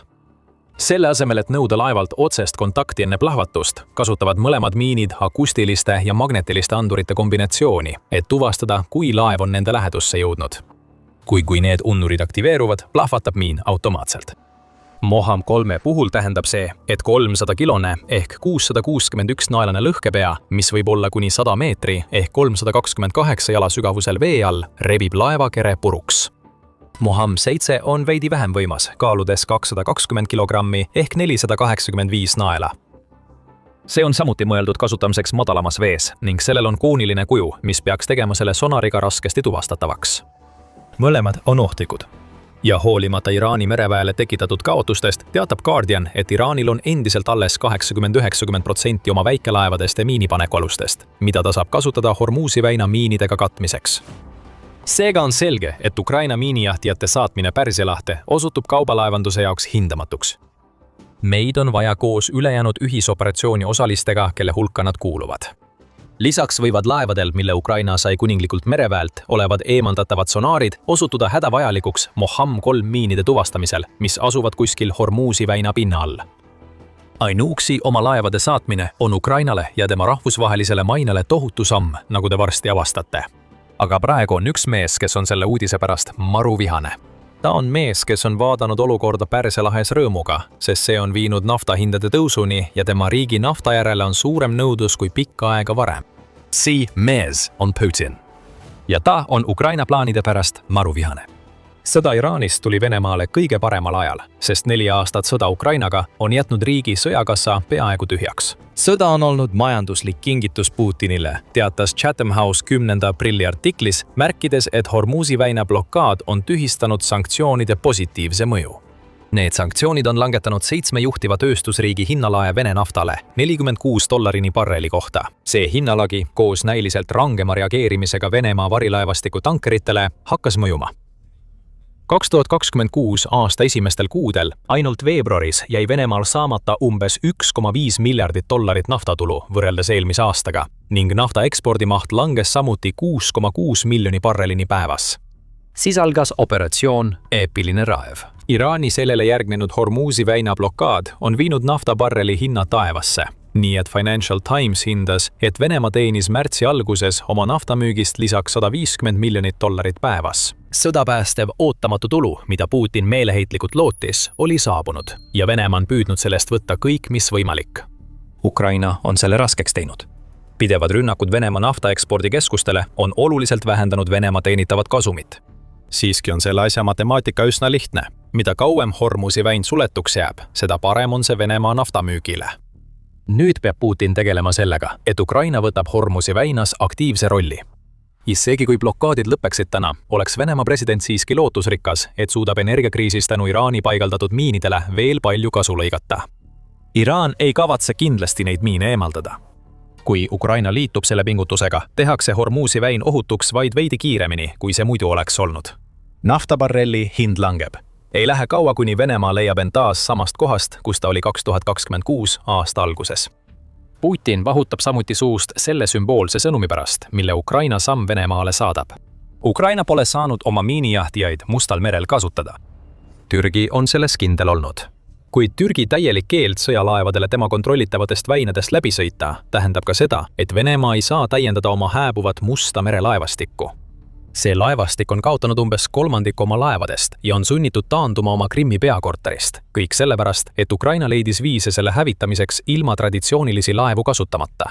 Selle asemel, et nõuda laevalt otsest kontakti enne plahvatust, kasutavad mõlemad miinid akustiliste ja magnetiliste andurite kombinatsiooni, et tuvastada, kui laev on nende lähedusse jõudnud. Kui need unnurid aktiveeruvad, plahvatab miin automaatselt. Moham 3 puhul tähendab see, et 300-kilone ehk 661 naelane lõhkepea, mis võib olla kuni 100 meetri ehk 328 jala sügavusel vee all, rebib laevakere puruks. Moham 7 on veidi vähem võimas, kaaludes 220 kilogrammi ehk 485 naela. See on samuti mõeldud kasutamiseks madalamas vees ning sellel on kooniline kuju, mis peaks tegema selle sonariga raskesti tuvastatavaks. Mõlemad on ohtlikud. Ja hoolimata Iraani mereväele tekitatud kaotustest, teatab Guardian, et Iraanil on endiselt alles 80–90% oma väikelaevadest ja miinipanekualustest, mida ta saab kasutada Hormuzi väina miinidega katmiseks. Seega on selge, et Ukraina miinijahtijate saatmine Pärsia lahte osutub kaubalaevanduse jaoks hindamatuks. Meid on vaja koos ülejäänud ühisoperatsiooni osalistega, kelle hulka nad kuuluvad. Lisaks võivad laevadel, mille Ukraina sai kuninglikult mereväelt, olevad eemaldatavad sonaarid osutuda hädavajalikuks Moham 3 miinide tuvastamisel, mis asuvad kuskil Hormuzi väina pinna all. Ainuüksi oma laevade saatmine on Ukrainale ja tema rahvusvahelisele mainele tohutu samm, nagu te varsti avastate. Aga praegu on üks mees, kes on selle uudise pärast maru vihane. Ta on mees, kes on vaadanud olukorda Pärsia lahes rõõmuga, sest see on viinud naftahindade tõusuni ja tema riigi nafta järele on suurem nõudlus kui pikka aega varem. See mees on Putin. Ja ta on Ukraina plaanide pärast maru vihane. Sõda Iraanist tuli Venemaale kõige paremal ajal, sest 4 aastat sõda Ukrainaga on jätnud riigi sõjakassa peaaegu tühjaks. Sõda on olnud majanduslik kingitus Putinile, teatas Chatham House 10. aprilli artiklis, märkides, et Hormuzi väina blokaad on tühistanud sanktsioonide positiivse mõju. Need sanktsioonid on langetanud 7 juhtiva tööstusriigi hinnalae Vene naftale $46 barreli kohta. See hinnalagi koos näiliselt rangema reageerimisega Venemaa varilaevastiku tankeritele hakkas mõjuma. 2026 aasta esimestel kuudel ainult veebruaris jäi Venemaal saamata umbes $1,5 miljardit naftatulu võrreldes eelmise aastaga ning nafta ekspordimaht langes samuti 6,6 miljoni barrelini päevas. Siis algas operatsioon Eepiline raev. Iraani sellele järgnenud Hormuzi väina blokaad on viinud naftabarreli hinna taevasse. Nii et Financial Times hindas, et Venemaa teenis märtsi alguses oma naftamüügist lisaks $150 miljonit päevas. Sõda päästev ootamatu tulu, mida Putin meeleheitlikult lootis, oli saabunud ja Venemaa on püüdnud sellest võtta kõik, mis võimalik. Ukraina on selle raskeks teinud. Pidevad rünnakud Venemaa naftaekspordikeskustele on oluliselt vähendanud Venemaa teenitavat kasumit. siiski on selle asja matemaatika üsna lihtne. Mida kauem Hormuzi väin suletuks jääb, seda parem on see Venemaa naftamüügile. Nüüd peab Putin tegelema sellega, et Ukraina võtab Hormuzi väinas aktiivse rolli. Isegi kui blokaadid lõpeksid täna, oleks Venemaa president siiski lootusrikas, et suudab energiakriisis tänu Iraani paigaldatud miinidele veel palju kasu lõigata. Iraan ei kavatse kindlasti neid miine eemaldada. Kui Ukraina liitub selle pingutusega, tehakse Hormuzi väin ohutuks vaid veidi kiiremini, kui see muidu oleks olnud. Naftabarrelli hind langeb. Ei lähe kaua, kuni Venemaa leiab end taas samast kohast, kus ta oli 2026 aasta alguses. Putin vahutab samuti suust selle sümboolse sõnumi pärast, mille Ukraina samm Venemaale saadab. Ukraina pole saanud oma miinijahtijaid Mustal merel kasutada. Türgi on selles kindel olnud. Kuid Türgi täielik keeld sõjalaevadele tema kontrollitavatest väinadest läbi sõita tähendab ka seda, et Venemaa ei saa täiendada oma hääbuvat Musta mere laevastikku. See laevastik on kaotanud umbes kolmandiku oma laevadest ja on sunnitud taanduma oma Krimmi peakorterist. Kõik sellepärast, et Ukraina leidis viise selle hävitamiseks ilma traditsioonilisi laevu kasutamata.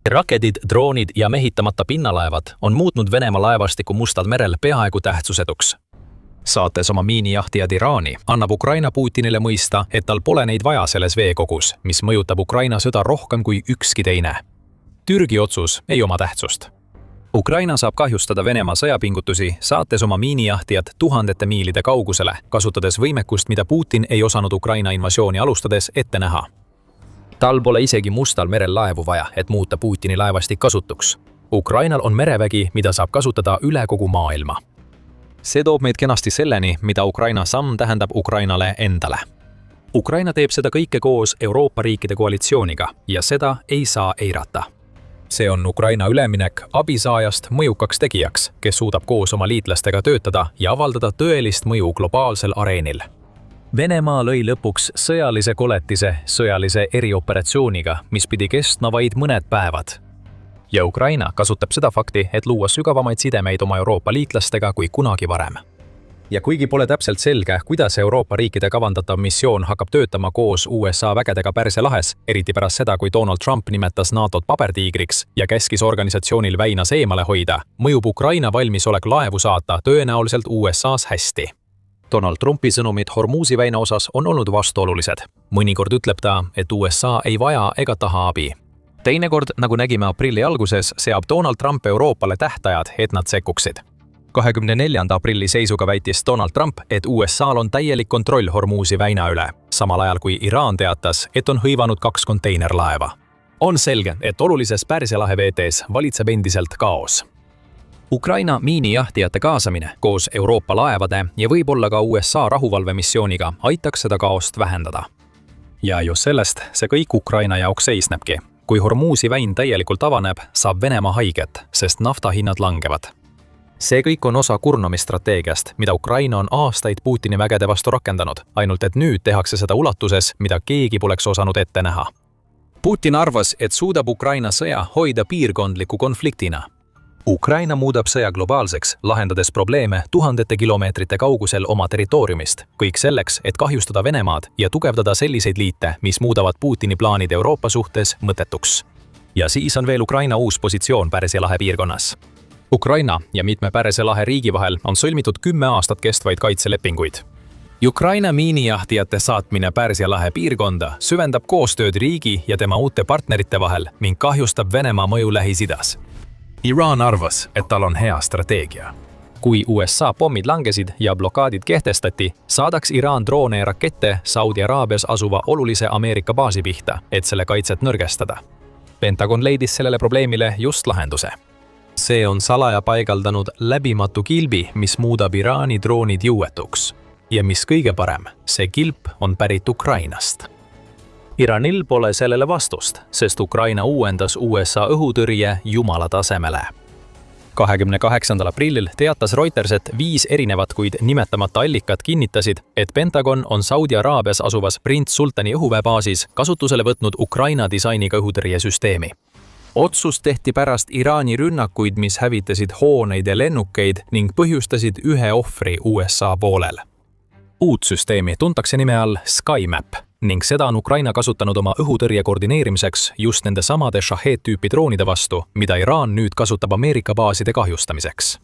Raketid, droonid ja mehitamata pinnalaevad on muutnud Venemaa laevastiku Mustal merel peaaegu tähtsusetuks. Saates oma miinijahtijad Iraani, annab Ukraina Putinile mõista, et tal pole neid vaja selles veekogus, mis mõjutab Ukraina sõda rohkem kui ükski teine. Türgi otsus ei oma tähtsust. Ukraina saab kahjustada Venemaa sõjapingutusi, saates oma miinijahtijad tuhandete miilide kaugusele, kasutades võimekust, mida Putin ei osanud Ukraina invasiooni alustades ette näha. Tal pole isegi Mustal merel laevu vaja, et muuta Putini laevastik kasutuks. Ukrainal on merevägi, mida saab kasutada üle kogu maailma. See toob meid kenasti selleni, mida Ukraina samm tähendab Ukrainale endale. Ukraina teeb seda kõike koos Euroopa riikide koalitsiooniga ja seda ei saa eirata. See on Ukraina üleminek abisaajast mõjukaks tegijaks, kes suudab koos oma liitlastega töötada ja avaldada tõelist mõju globaalsel areenil. Venemaa lõi lõpuks sõjalise koletise sõjalise erioperatsiooniga, mis pidi kestma vaid mõned päevad. Ja Ukraina kasutab seda fakti, et luua sügavamaid sidemeid oma Euroopa liitlastega kui kunagi varem. Ja kuigi pole täpselt selge, kuidas Euroopa riikide kavandatav missioon hakkab töötama koos USA vägedega Pärsia lahes, eriti pärast seda, kui Donald Trump nimetas NATOt pabertiigriks ja käskis organisatsioonil väinas eemale hoida, mõjub Ukraina valmisolek laevu saata tõenäoliselt USA's hästi. Donald Trumpi sõnumid Hormuzi väina osas on olnud vastuolulised. Mõnikord ütleb ta, et USA ei vaja ega taha abi. Teinekord, nagu nägime aprilli alguses, seab Donald Trump Euroopale tähtajad, et nad sekkuksid. 24. aprilli seisuga väitis Donald Trump, et USA'l on täielik kontroll Hormuzi väina üle, samal ajal kui Iraan teatas, et on hõivanud 2 konteinerlaeva. On selge, et olulises Pärsia lahe veetees valitseb endiselt kaos. Ukraina miinijahtijate kaasamine koos Euroopa laevade ja võib-olla ka USA rahuvalvemissiooniga aitaks seda kaost vähendada. Ja just sellest see kõik Ukraina jaoks seisnebki. Kui Hormuzi väin täielikult avaneb, saab Venemaa haiget, sest naftahinnad langevad. See kõik on osa kurnamisstrateegiast, mida Ukraina on aastaid Putini vägede vastu rakendanud, ainult et nüüd tehakse seda ulatuses, mida keegi poleks osanud ette näha. Putin arvas, et suudab Ukraina sõja hoida piirkondliku konfliktina. Ukraina muudab sõja globaalseks, lahendades probleeme tuhandete kilomeetrite kaugusel oma territooriumist, kõik selleks, et kahjustada Venemaad ja tugevdada selliseid liite, mis muudavad Putini plaanid Euroopa suhtes mõttetuks. Ja siis on veel Ukraina uus positsioon Pärsia lahe piirkonnas. Ukraina ja mitme Pärsia lahe riigi vahel on sõlmitud 10 aastat kestvaid kaitselepinguid. Ukraina miinijahtijate saatmine Pärsia lahe piirkonda süvendab koostööd riigi ja tema uute partnerite vahel ning kahjustab Venemaa mõju Lähis-Idas. Iraan arvas, et tal on hea strateegia. Kui USA pommid langesid ja blokaadid kehtestati, saadaks Iraan droone ja rakette Saudi Araabias asuva olulise Ameerika baasi pihta, et selle kaitset nõrgestada. Pentagon leidis sellele probleemile just lahenduse. See on salaja paigaldanud läbimatu kilbi, mis muudab Iraani droonid jõuetuks. Ja mis kõige parem, see kilp on pärit Ukrainast. Iranil pole sellele vastust, sest Ukraina uuendas USA õhutõrje jumala tasemele. 28. aprillil teatas Reuters, et 5 erinevat, kuid nimetamata allikad kinnitasid, et Pentagon on Saudi Araabias asuvas Prince Sultani õhuväebaasis kasutusele võtnud Ukraina disainiga õhutõrjesüsteemi. Otsus tehti pärast Iraani rünnakuid, mis hävitasid hooneid ja lennukeid ning põhjustasid 1 ohvri USA poolel. Uut süsteemi tuntakse nime all SkyMap ning seda on Ukraina kasutanud oma õhutõrje koordineerimiseks just nende samade Shahed-tüüpi droonide vastu, mida Iraan nüüd kasutab Ameerika baaside kahjustamiseks.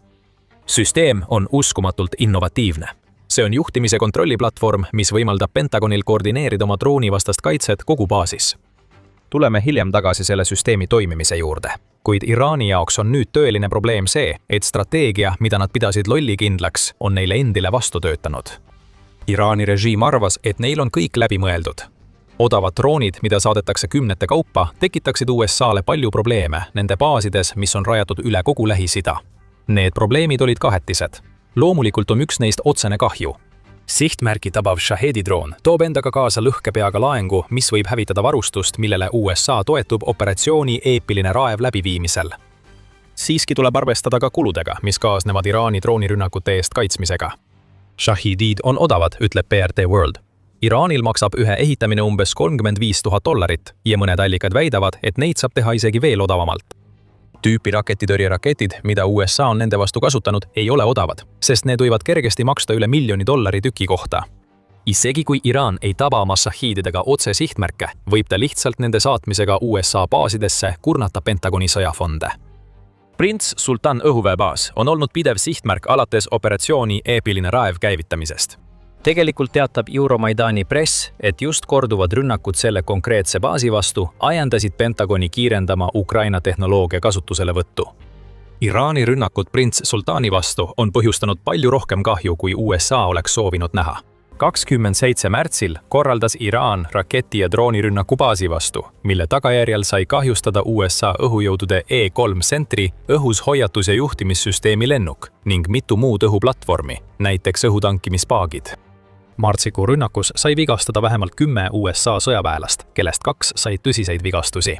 süsteem on uskumatult innovatiivne. See on juhtimise kontrolliplatvorm, mis võimaldab Pentagonil koordineerida oma droonivastast kaitset kogu baasis. Tuleme hiljem tagasi selle süsteemi toimimise juurde. Kuid Iraani jaoks on nüüd tõeline probleem see, et strateegia, mida nad pidasid lollikindlaks, on neile endile vastu töötanud. Iraani režiim arvas, et neil on kõik läbi mõeldud. Odavad droonid, mida saadetakse kümnete kaupa, tekitaksid USA'le palju probleeme nende baasides, mis on rajatud üle kogu Lähis-Ida. Need probleemid olid kahetised. Loomulikult on üks neist otsene kahju. Sihtmärki tabav Shahedi droon toob endaga kaasa lõhkepeaga laengu, mis võib hävitada varustust, millele USA toetub operatsiooni Eepiline raev läbiviimisel. Siiski tuleb arvestada ka kuludega, mis kaasnevad Iraani droonirünnakute eest kaitsmisega. Shahidid on odavad, ütleb PRT World. Iraanil maksab ühe ehitamine umbes $35,000 ja mõned allikad väidavad, et neid saab teha isegi veel odavamalt. Tüüpi raketitõrjeraketid, mida USA on nende vastu kasutanud, ei ole odavad, sest need võivad kergesti maksta üle $1 miljoni tüki kohta. Isegi kui Iraan ei taba oma Shahididega otse sihtmärke, võib ta lihtsalt nende saatmisega USA baasidesse kurnata Pentagoni sõjafonde. Prints Sultan õhuväebaas on olnud pidev sihtmärk alates operatsiooni Eepiline raev käivitamisest. Tegelikult teatab Euromaidani press, et just korduvad rünnakud selle konkreetse baasi vastu ajendasid Pentagoni kiirendama Ukraina tehnoloogia kasutuselevõttu. Iraani rünnakud Prints Sultani vastu on põhjustanud palju rohkem kahju, kui USA oleks soovinud näha. 27. märtsil korraldas Iraan raketi- ja droonirünnaku baasi vastu, mille tagajärjel sai kahjustada USA õhujõudude E3 Sentry õhus hoiatus- ja juhtimissüsteemi lennuk ning mitu muud õhuplatvormi, näiteks õhutankimispaagid. Martsikuu rünnakus sai vigastada vähemalt 10 USA sõjaväelast, kellest 2 said tõsiseid vigastusi.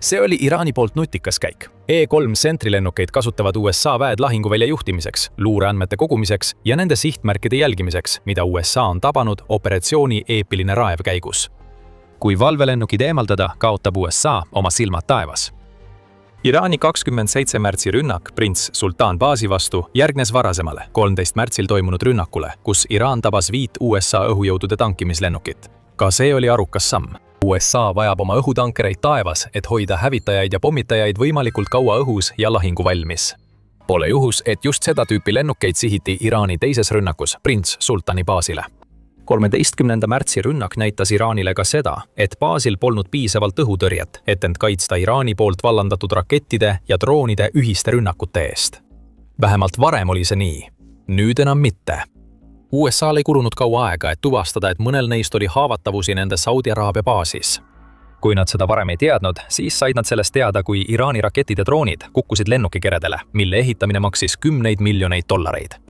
See oli Iraani poolt nutikas käik. E3 Sentry lennukeid kasutavad USA väed lahinguvälja juhtimiseks, luureandmete kogumiseks ja nende sihtmärkide jälgimiseks, mida USA on tabanud operatsiooni Eepiline raev käigus. Kui valvelennukid eemaldada, kaotab USA oma silmad taevas. Iraani 27. märtsi rünnak Prints Sultan baasi vastu järgnes varasemale 13. märtsil toimunud rünnakule, kus Iraan tabas 5 USA õhujõudude tankimislennukit. Ka see oli arukas samm. USA vajab oma õhutankereid taevas, et hoida hävitajaid ja pommitajaid võimalikult kaua õhus ja lahinguvalmis. Pole juhus, et just seda tüüpi lennukeid sihiti Iraani teises rünnakus Prints Sultani baasile. 13. märtsi rünnak näitas Iraanile ka seda, et baasil polnud piisavalt õhutõrjet, et end kaitsta Iraani poolt vallandatud rakettide ja droonide ühiste rünnakute eest. Vähemalt varem oli see nii. Nüüd enam mitte. USA-l ei kulunud kaua aega, et tuvastada, et mõnel neist oli haavatavusi nende Saudi Araabia baasis. Kui nad seda varem ei teadnud, siis said nad sellest teada, kui Iraani raketid ja droonid kukkusid lennukikeredele, mille ehitamine maksis $10 miljoneid.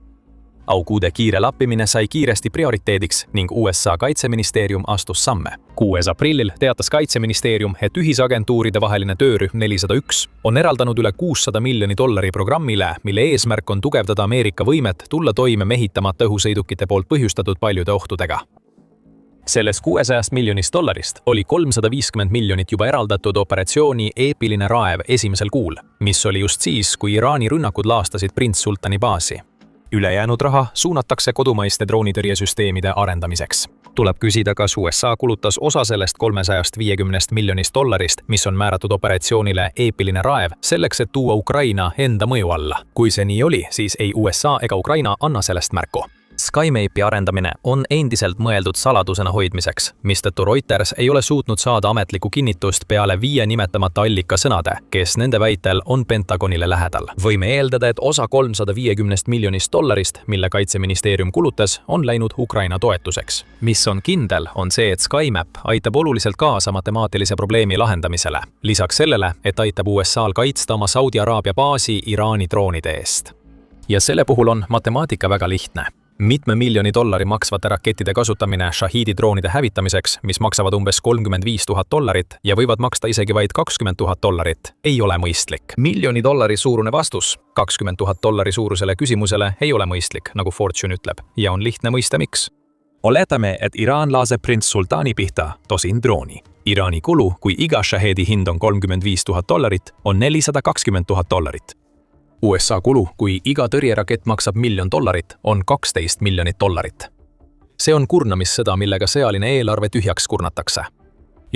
Aukuude kiire lappimine sai kiiresti prioriteediks ning USA kaitseministeerium astus samme. 6. aprillil teatas kaitseministeerium, et ühisagentuuride vaheline töörühm 401 on eraldanud üle $600 miljoni programmile, mille eesmärk on tugevdada Ameerika võimet tulla toime mehitamata õhusõidukite poolt põhjustatud paljude ohtudega. Sellest $600 miljonist oli $350 miljonit juba eraldatud operatsiooni Eepiline raev esimesel kuul, mis oli just siis, kui Iraani rünnakud laastasid Prints Sultani baasi. Ülejäänud raha suunatakse kodumaiste droonitõrjesüsteemide arendamiseks. Tuleb küsida, kas USA kulutas osa sellest $350 miljonist, mis on määratud operatsioonile Eepiline raev, selleks, et tuua Ukraina enda mõju alla. Kui see nii oli, siis ei USA ega Ukraina anna sellest märku. SkyMape'i arendamine on endiselt mõeldud saladusena hoidmiseks, mistõttu Reuters ei ole suutnud saada ametlikku kinnitust peale 5 nimetamata allika sõnade, kes nende väitel on Pentagonile lähedal. Võime eeldada, et osa $350 miljonist, mille kaitseministeerium kulutas, on läinud Ukraina toetuseks. Mis on kindel, on see, et SkyMap aitab oluliselt kaasa matemaatilise probleemi lahendamisele. Lisaks sellele, et aitab USA-l kaitsta oma Saudi Araabia baasi Iraani droonide eest. Ja selle puhul on matemaatika väga lihtne. Mitme miljoni dollari maksvate rakettide kasutamine Shahidi droonide hävitamiseks, mis maksavad umbes $35,000 ja võivad maksta isegi vaid $20,000, ei ole mõistlik. $1 miljoni suurune vastus $20,000 suurusele küsimusele ei ole mõistlik, nagu Fortune ütleb, ja on lihtne mõista miks. Oletame, et Iraan laseb Prints Sultani pihta tosin drooni. Iraani kulu, kui iga Shahedi hind on $35,000, on $420,000. USA kulu, kui iga tõrjerakett maksab $1 miljon, on $12 miljonit. See on kurnamissõda, millega sõjaline eelarve tühjaks kurnatakse.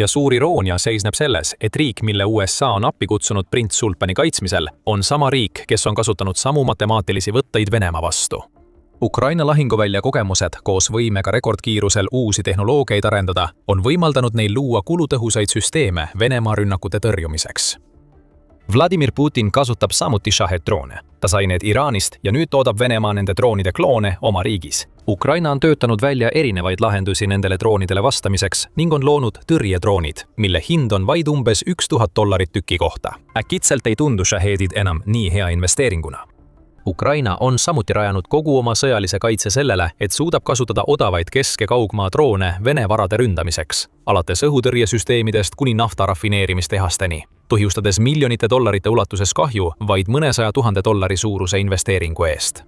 Ja suur iroonia seisneb selles, et riik, mille USA on appi kutsunud prints Sultani kaitsmisel, on sama riik, kes on kasutanud samu matemaatilisi võtteid Venemaa vastu. Ukraina lahinguvälja kogemused koos võimega rekordkiirusel uusi tehnoloogiaid arendada on võimaldanud neil luua kulutõhusaid süsteeme Venemaa rünnakute tõrjumiseks. Vladimir Putin kasutab samuti Shahed-droone. Ta sai need Iraanist ja nüüd toodab Venemaa nende droonide kloone oma riigis. Ukraina on töötanud välja erinevaid lahendusi nendele droonidele vastamiseks ning on loonud tõrjedroonid, mille hind on vaid umbes $1000 tüki kohta. Äkitselt ei tundu Shahedid enam nii hea investeeringuna. Ukraina on samuti rajanud kogu oma sõjalise kaitse sellele, et suudab kasutada odavaid kesk- ja kaugmaa droone Vene varade ründamiseks, alates õhutõrjesüsteemidest kuni nafta rafineerimistehasteni, põhjustades miljonite dollarite ulatuses kahju vaid mõnesaja $1000 suuruse investeeringu eest.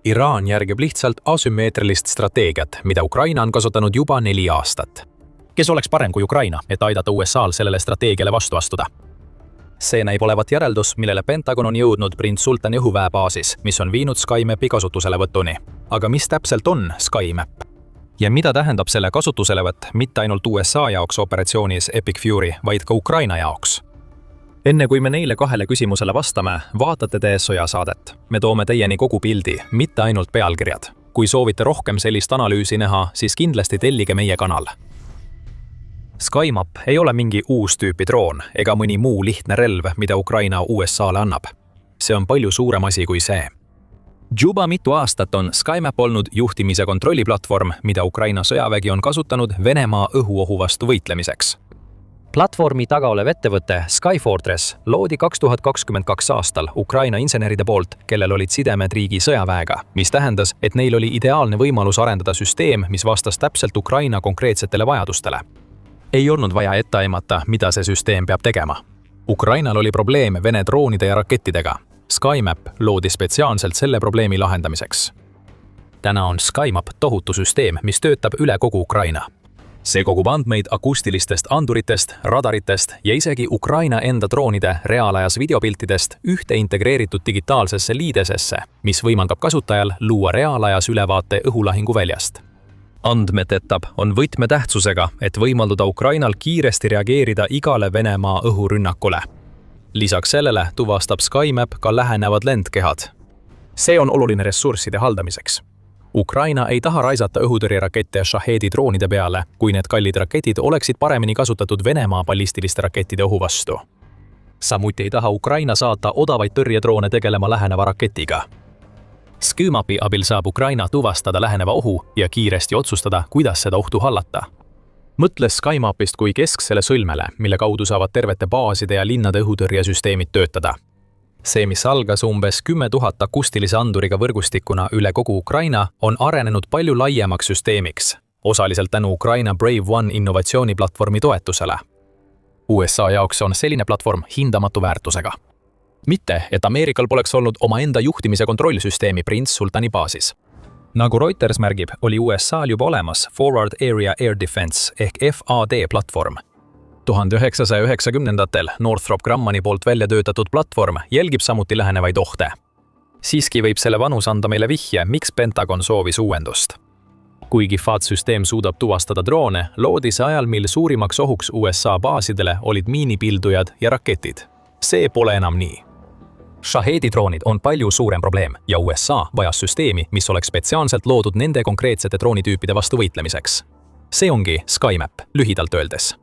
Iraan järgib lihtsalt asümmeetrilist strateegiat, mida Ukraina on kasutanud juba 4 aastat. Kes oleks parem kui Ukraina, et aidata USA'l sellele strateegiale vastu astuda? See näib olevat järeldus, millele Pentagon on jõudnud prints Sultani õhuväebaasis, mis on viinud SkyMapi kasutuselevõtuni. Aga mis täpselt on SkyMap? Ja mida tähendab selle kasutuselevõtt mitte ainult USA jaoks operatsioonis Epic Fury, vaid ka Ukraina jaoks? Enne kui me neile 2 küsimusele vastame, vaatate te Sõjasaadet. Me toome teieni kogu pildi, mitte ainult pealkirjad. Kui soovite rohkem sellist analüüsi näha, siis kindlasti tellige meie kanal. SkyMap ei ole mingi uus tüüpi droon ega mõni muu lihtne relv, mida Ukraina USA-le annab. See on palju suurem asi kui see. Juba mitu aastat on SkyMap olnud juhtimise kontrolliplatvorm, mida Ukraina sõjavägi on kasutanud Venemaa õhuohu vastu võitlemiseks. Platvormi taga olev ettevõte Skyfortress loodi 2022 aastal Ukraina inseneride poolt, kellel olid sidemed riigi sõjaväega, mis tähendas, et neil oli ideaalne võimalus arendada süsteem, mis vastas täpselt Ukraina konkreetsetele vajadustele. Ei olnud vaja ette aimata, mida see süsteem peab tegema. Ukrainal oli probleeme Vene droonide ja rakettidega. SkyMap loodi spetsiaalselt selle probleemi lahendamiseks. Täna on SkyMap tohutu süsteem, mis töötab üle kogu Ukraina. See kogub andmeid akustilistest anduritest, radaritest ja isegi Ukraina enda droonide reaalajas videopiltidest ühte integreeritud digitaalsesse liidesesse, mis võimaldab kasutajal luua reaalajas ülevaate õhulahinguväljast. Andmetetab on võtmetähtsusega, et võimalduda Ukrainal kiiresti reageerida igale Venemaa õhurünnakule. Lisaks sellele tuvastab SkyMap ka lähenevad lendkehad. See on oluline ressursside haldamiseks. Ukraina ei taha raisata õhutõrjerakette Shahedi droonide peale, kui need kallid raketid oleksid paremini kasutatud Venemaa ballistiliste rakettide õhu vastu. Samuti ei taha Ukraina saata odavaid tõrjedroone tegelema läheneva raketiga. SkyMapi abil saab Ukraina tuvastada läheneva ohu ja kiiresti otsustada, kuidas seda ohtu hallata. Mõtle SkyMapist kui kesksele sõlmele, mille kaudu saavad tervete baaside ja linnade õhutõrjesüsteemid töötada. See, mis algas umbes 10 000 akustilise anduriga võrgustikuna üle kogu Ukraina, on arenenud palju laiemaks süsteemiks, osaliselt tänu Ukraina Brave One innovatsiooniplatvormi toetusele. USA jaoks on selline platvorm hindamatu väärtusega. Mitte, et Ameerikal poleks olnud omaenda juhtimise kontrollsüsteemi prints Sultani baasis. Nagu Reuters märgib, oli USA-l juba olemas Forward Area Air Defense ehk FAD platvorm. 1990-ndatel Northrop Grummani poolt välja töötatud platvorm jälgib samuti lähenevaid ohte. Siiski võib selle vanus anda meile vihje, miks Pentagon soovis uuendust. Kuigi FAD-süsteem suudab tuvastada droone, loodi see ajal, mil suurimaks ohuks USA baasidele olid miinipildujad ja raketid. See pole enam nii. Shahedi droonid on palju suurem probleem ja USA vajas süsteemi, mis oleks spetsiaalselt loodud nende konkreetsete droonitüüpide vastu võitlemiseks. See ongi SkyMap, lühidalt öeldes.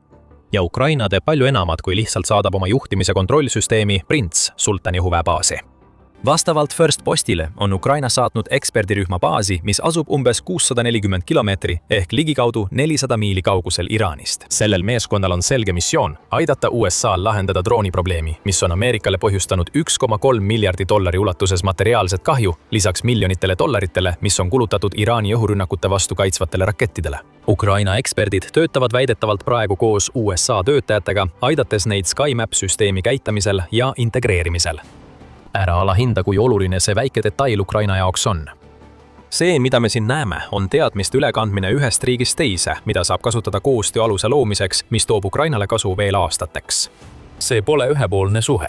Ja Ukraina teeb palju enamat, kui lihtsalt saadab oma juhtimise kontrollsüsteemi prints Sultani õhuväebaasi. Vastavalt First Postile on Ukraina saatnud eksperdirühma baasi, mis asub umbes 640 kilomeetri ehk ligikaudu 400 miili kaugusel Iraanist. Sellel meeskonnal on selge missioon aidata USA-l lahendada drooniprobleemi, mis on Ameerikale põhjustanud $1,3 miljardi ulatuses materiaalset kahju, lisaks miljonitele dollaritele, mis on kulutatud Iraani õhurünnakute vastu kaitsvatele rakettidele. Ukraina eksperdid töötavad väidetavalt praegu koos USA töötajatega, aidates neid SkyMap-süsteemi käitamisel ja integreerimisel. Ära alahinda, kui oluline see väike detail Ukraina jaoks on. See, mida me siin näeme, on teadmiste ülekandmine ühest riigist teise, mida saab kasutada koostöö aluse loomiseks, mis toob Ukrainale kasu veel aastateks. See pole ühepoolne suhe.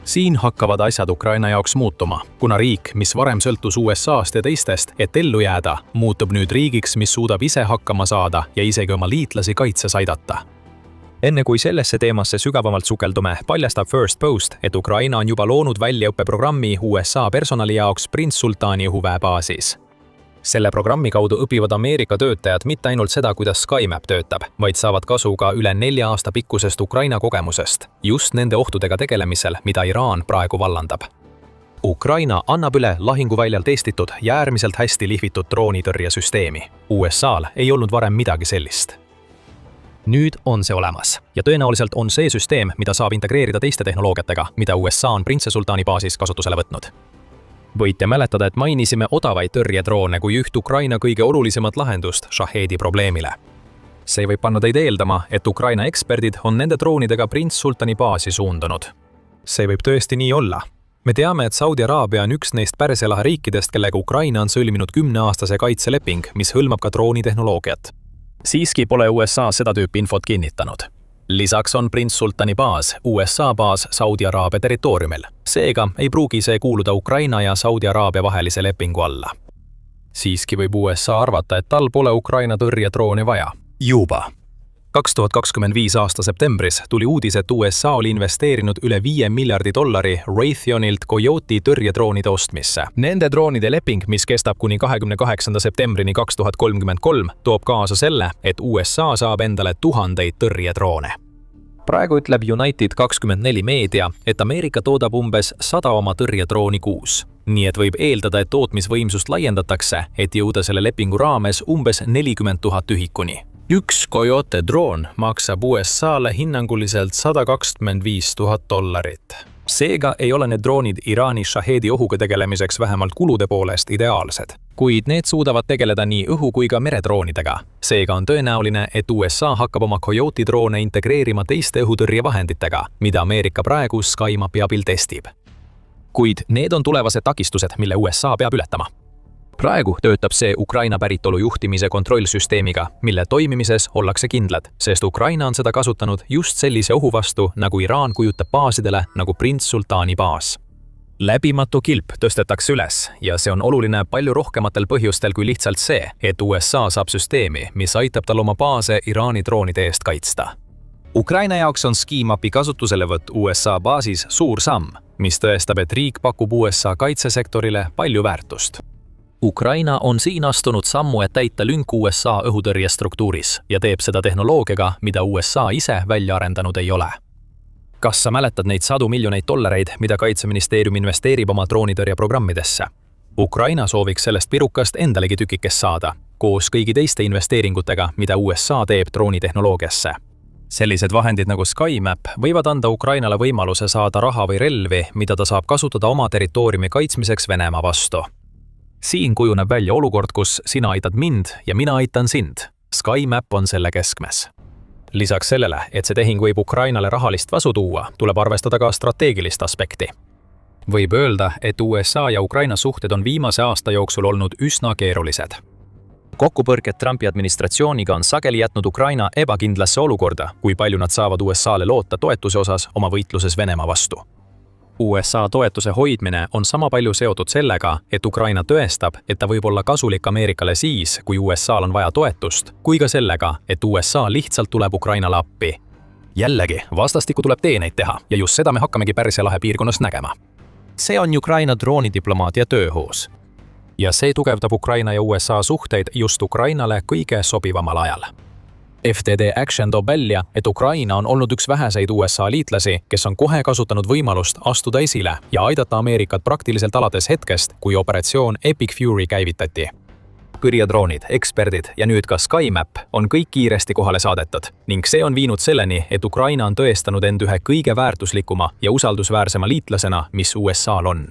Siin hakkavad asjad Ukraina jaoks muutuma, kuna riik, mis varem sõltus USA-st ja teistest, et ellu jääda, muutub nüüd riigiks, mis suudab ise hakkama saada ja isegi oma liitlasi kaitses aidata. Enne kui sellesse teemasse sügavamalt sukeldume, paljastab First Post, et Ukraina on juba loonud väljaõppeprogrammi USA personali jaoks Prince Sultani õhuväebaasis. Selle programmi kaudu õpivad Ameerika töötajad mitte ainult seda, kuidas SkyMap töötab, vaid saavad kasu ka üle 4 aasta pikkusest Ukraina kogemusest, just nende ohtudega tegelemisel, mida Iraan praegu vallandab. Ukraina annab üle lahinguväljal testitud ja äärmiselt hästi lihvitud droonitõrjesüsteemi. USA-l ei olnud varem midagi sellist. Nüüd on see olemas ja tõenäoliselt on see süsteem, mida saab integreerida teiste tehnoloogiatega, mida USA on Prince Sultani baasis kasutusele võtnud. Võite mäletada, et mainisime odavaid tõrjedroone kui üht Ukraina kõige olulisemat lahendust Shahedi probleemile. See võib panna teid eeldama, et Ukraina eksperdid on nende droonidega Prince Sultani baasi suundunud. See võib tõesti nii olla. Me teame, et Saudi Araabia on üks neist Pärsia lahe riikidest, kellega Ukraina on sõlminud 10-aastase kaitseleping, mis hõlmab ka droonitehnoloogiat. Siiski pole USA seda tüüpi infot kinnitanud. Lisaks on Prince Sultani baas, USA baas Saudi Araabia territooriumil. Seega ei pruugi see kuuluda Ukraina ja Saudi Araabia vahelise lepingu alla. Siiski võib USA arvata, et tal pole Ukraina tõrjedroone vaja. Juba. 2025 aasta septembris tuli uudis, et USA oli investeerinud üle $5 miljardi Raytheonilt Coyote tõrjedroonide ostmisse. Nende droonide leping, mis kestab kuni 28. septembrini 2033, toob kaasa selle, et USA saab endale 1000 tõrjedroone. Praegu ütleb United24 meedia, et Ameerika toodab umbes 100 oma tõrjedrooni kuus. Nii et võib eeldada, et tootmisvõimsust laiendatakse, et jõuda selle lepingu raames umbes 40 000 ühikuni. Üks Coyote droon maksab USA-le hinnanguliselt $125 000. Seega ei ole need droonid Iraani Shahedi ohuga tegelemiseks vähemalt kulude poolest ideaalsed. Kuid need suudavad tegeleda nii õhu- kui ka meredroonidega. Seega on tõenäoline, et USA hakkab oma Coyote droone integreerima teiste õhutõrjevahenditega, mida Ameerika praegu SkyMapi abil testib. Kuid need on tulevased takistused, mille USA peab ületama. Praegu töötab see Ukraina päritolu juhtimise kontrollsüsteemiga, mille toimimises ollakse kindlad, sest Ukraina on seda kasutanud just sellise ohu vastu, nagu Iraan kujutab baasidele nagu Prince Sultani baas. Läbimatu kilp tõstetakse üles ja see on oluline palju rohkematel põhjustel kui lihtsalt see, et USA saab süsteemi, mis aitab tal oma baase Iraani droonide eest kaitsta. Ukraina jaoks on SkyMapi kasutuselevõtt USA baasis suur samm, mis tõestab, et riik pakub USA kaitsesektorile palju väärtust. Ukraina on siin astunud sammu, et täita lünk USA õhutõrjestruktuuris ja teeb seda tehnoloogiaga, mida USA ise välja arendanud ei ole. Kas sa mäletad neid $100 miljoneid, mida Kaitseministeerium investeerib oma droonitõrjeprogrammidesse? Ukraina sooviks sellest pirukast endalegi tükikest saada, koos kõigi teiste investeeringutega, mida USA teeb droonitehnoloogiasse. Sellised vahendid nagu SkyMap võivad anda Ukrainale võimaluse saada raha või relvi, mida ta saab kasutada oma territooriumi kaitsmiseks Venemaa vastu. Siin kujuneb välja olukord, kus sina aitad mind ja mina aitan sind. SkyMap on selle keskmes. Lisaks sellele, et see tehing võib Ukrainale rahalist vasu tuua, tuleb arvestada ka strateegilist aspekti. Võib öelda, et USA ja Ukraina suhted on viimase aasta jooksul olnud üsna keerulised. Kokkupõrked Trumpi administratsiooniga on sageli jätnud Ukraina ebakindlasse olukorda, kui palju nad saavad USA-le loota toetuse osas oma võitluses Venemaa vastu. USA toetuse hoidmine on sama palju seotud sellega, et Ukraina tõestab, et ta võib olla kasulik Ameerikale siis, kui USA-l on vaja toetust, kui ka sellega, et USA lihtsalt tuleb Ukrainale appi. Jällegi, vastastikku tuleb teeneid teha ja just seda me hakkamegi Pärsia lahe piirkonnas nägema. See on Ukraina droonidiplomaatia tööhoos. Ja see tugevdab Ukraina ja USA suhteid just Ukrainale kõige sobivamal ajal. FTD Action toob välja, et Ukraina on olnud üks väheseid USA liitlasi, kes on kohe kasutanud võimalust astuda esile ja aidata Ameerikat praktiliselt alates hetkest, kui operatsioon Epic Fury käivitati. Tõrjedroonid, eksperdid ja nüüd ka SkyMap on kõik kiiresti kohale saadetud ning see on viinud selleni, et Ukraina on tõestanud end ühe kõige väärtuslikuma ja usaldusväärsema liitlasena, mis USA-l on.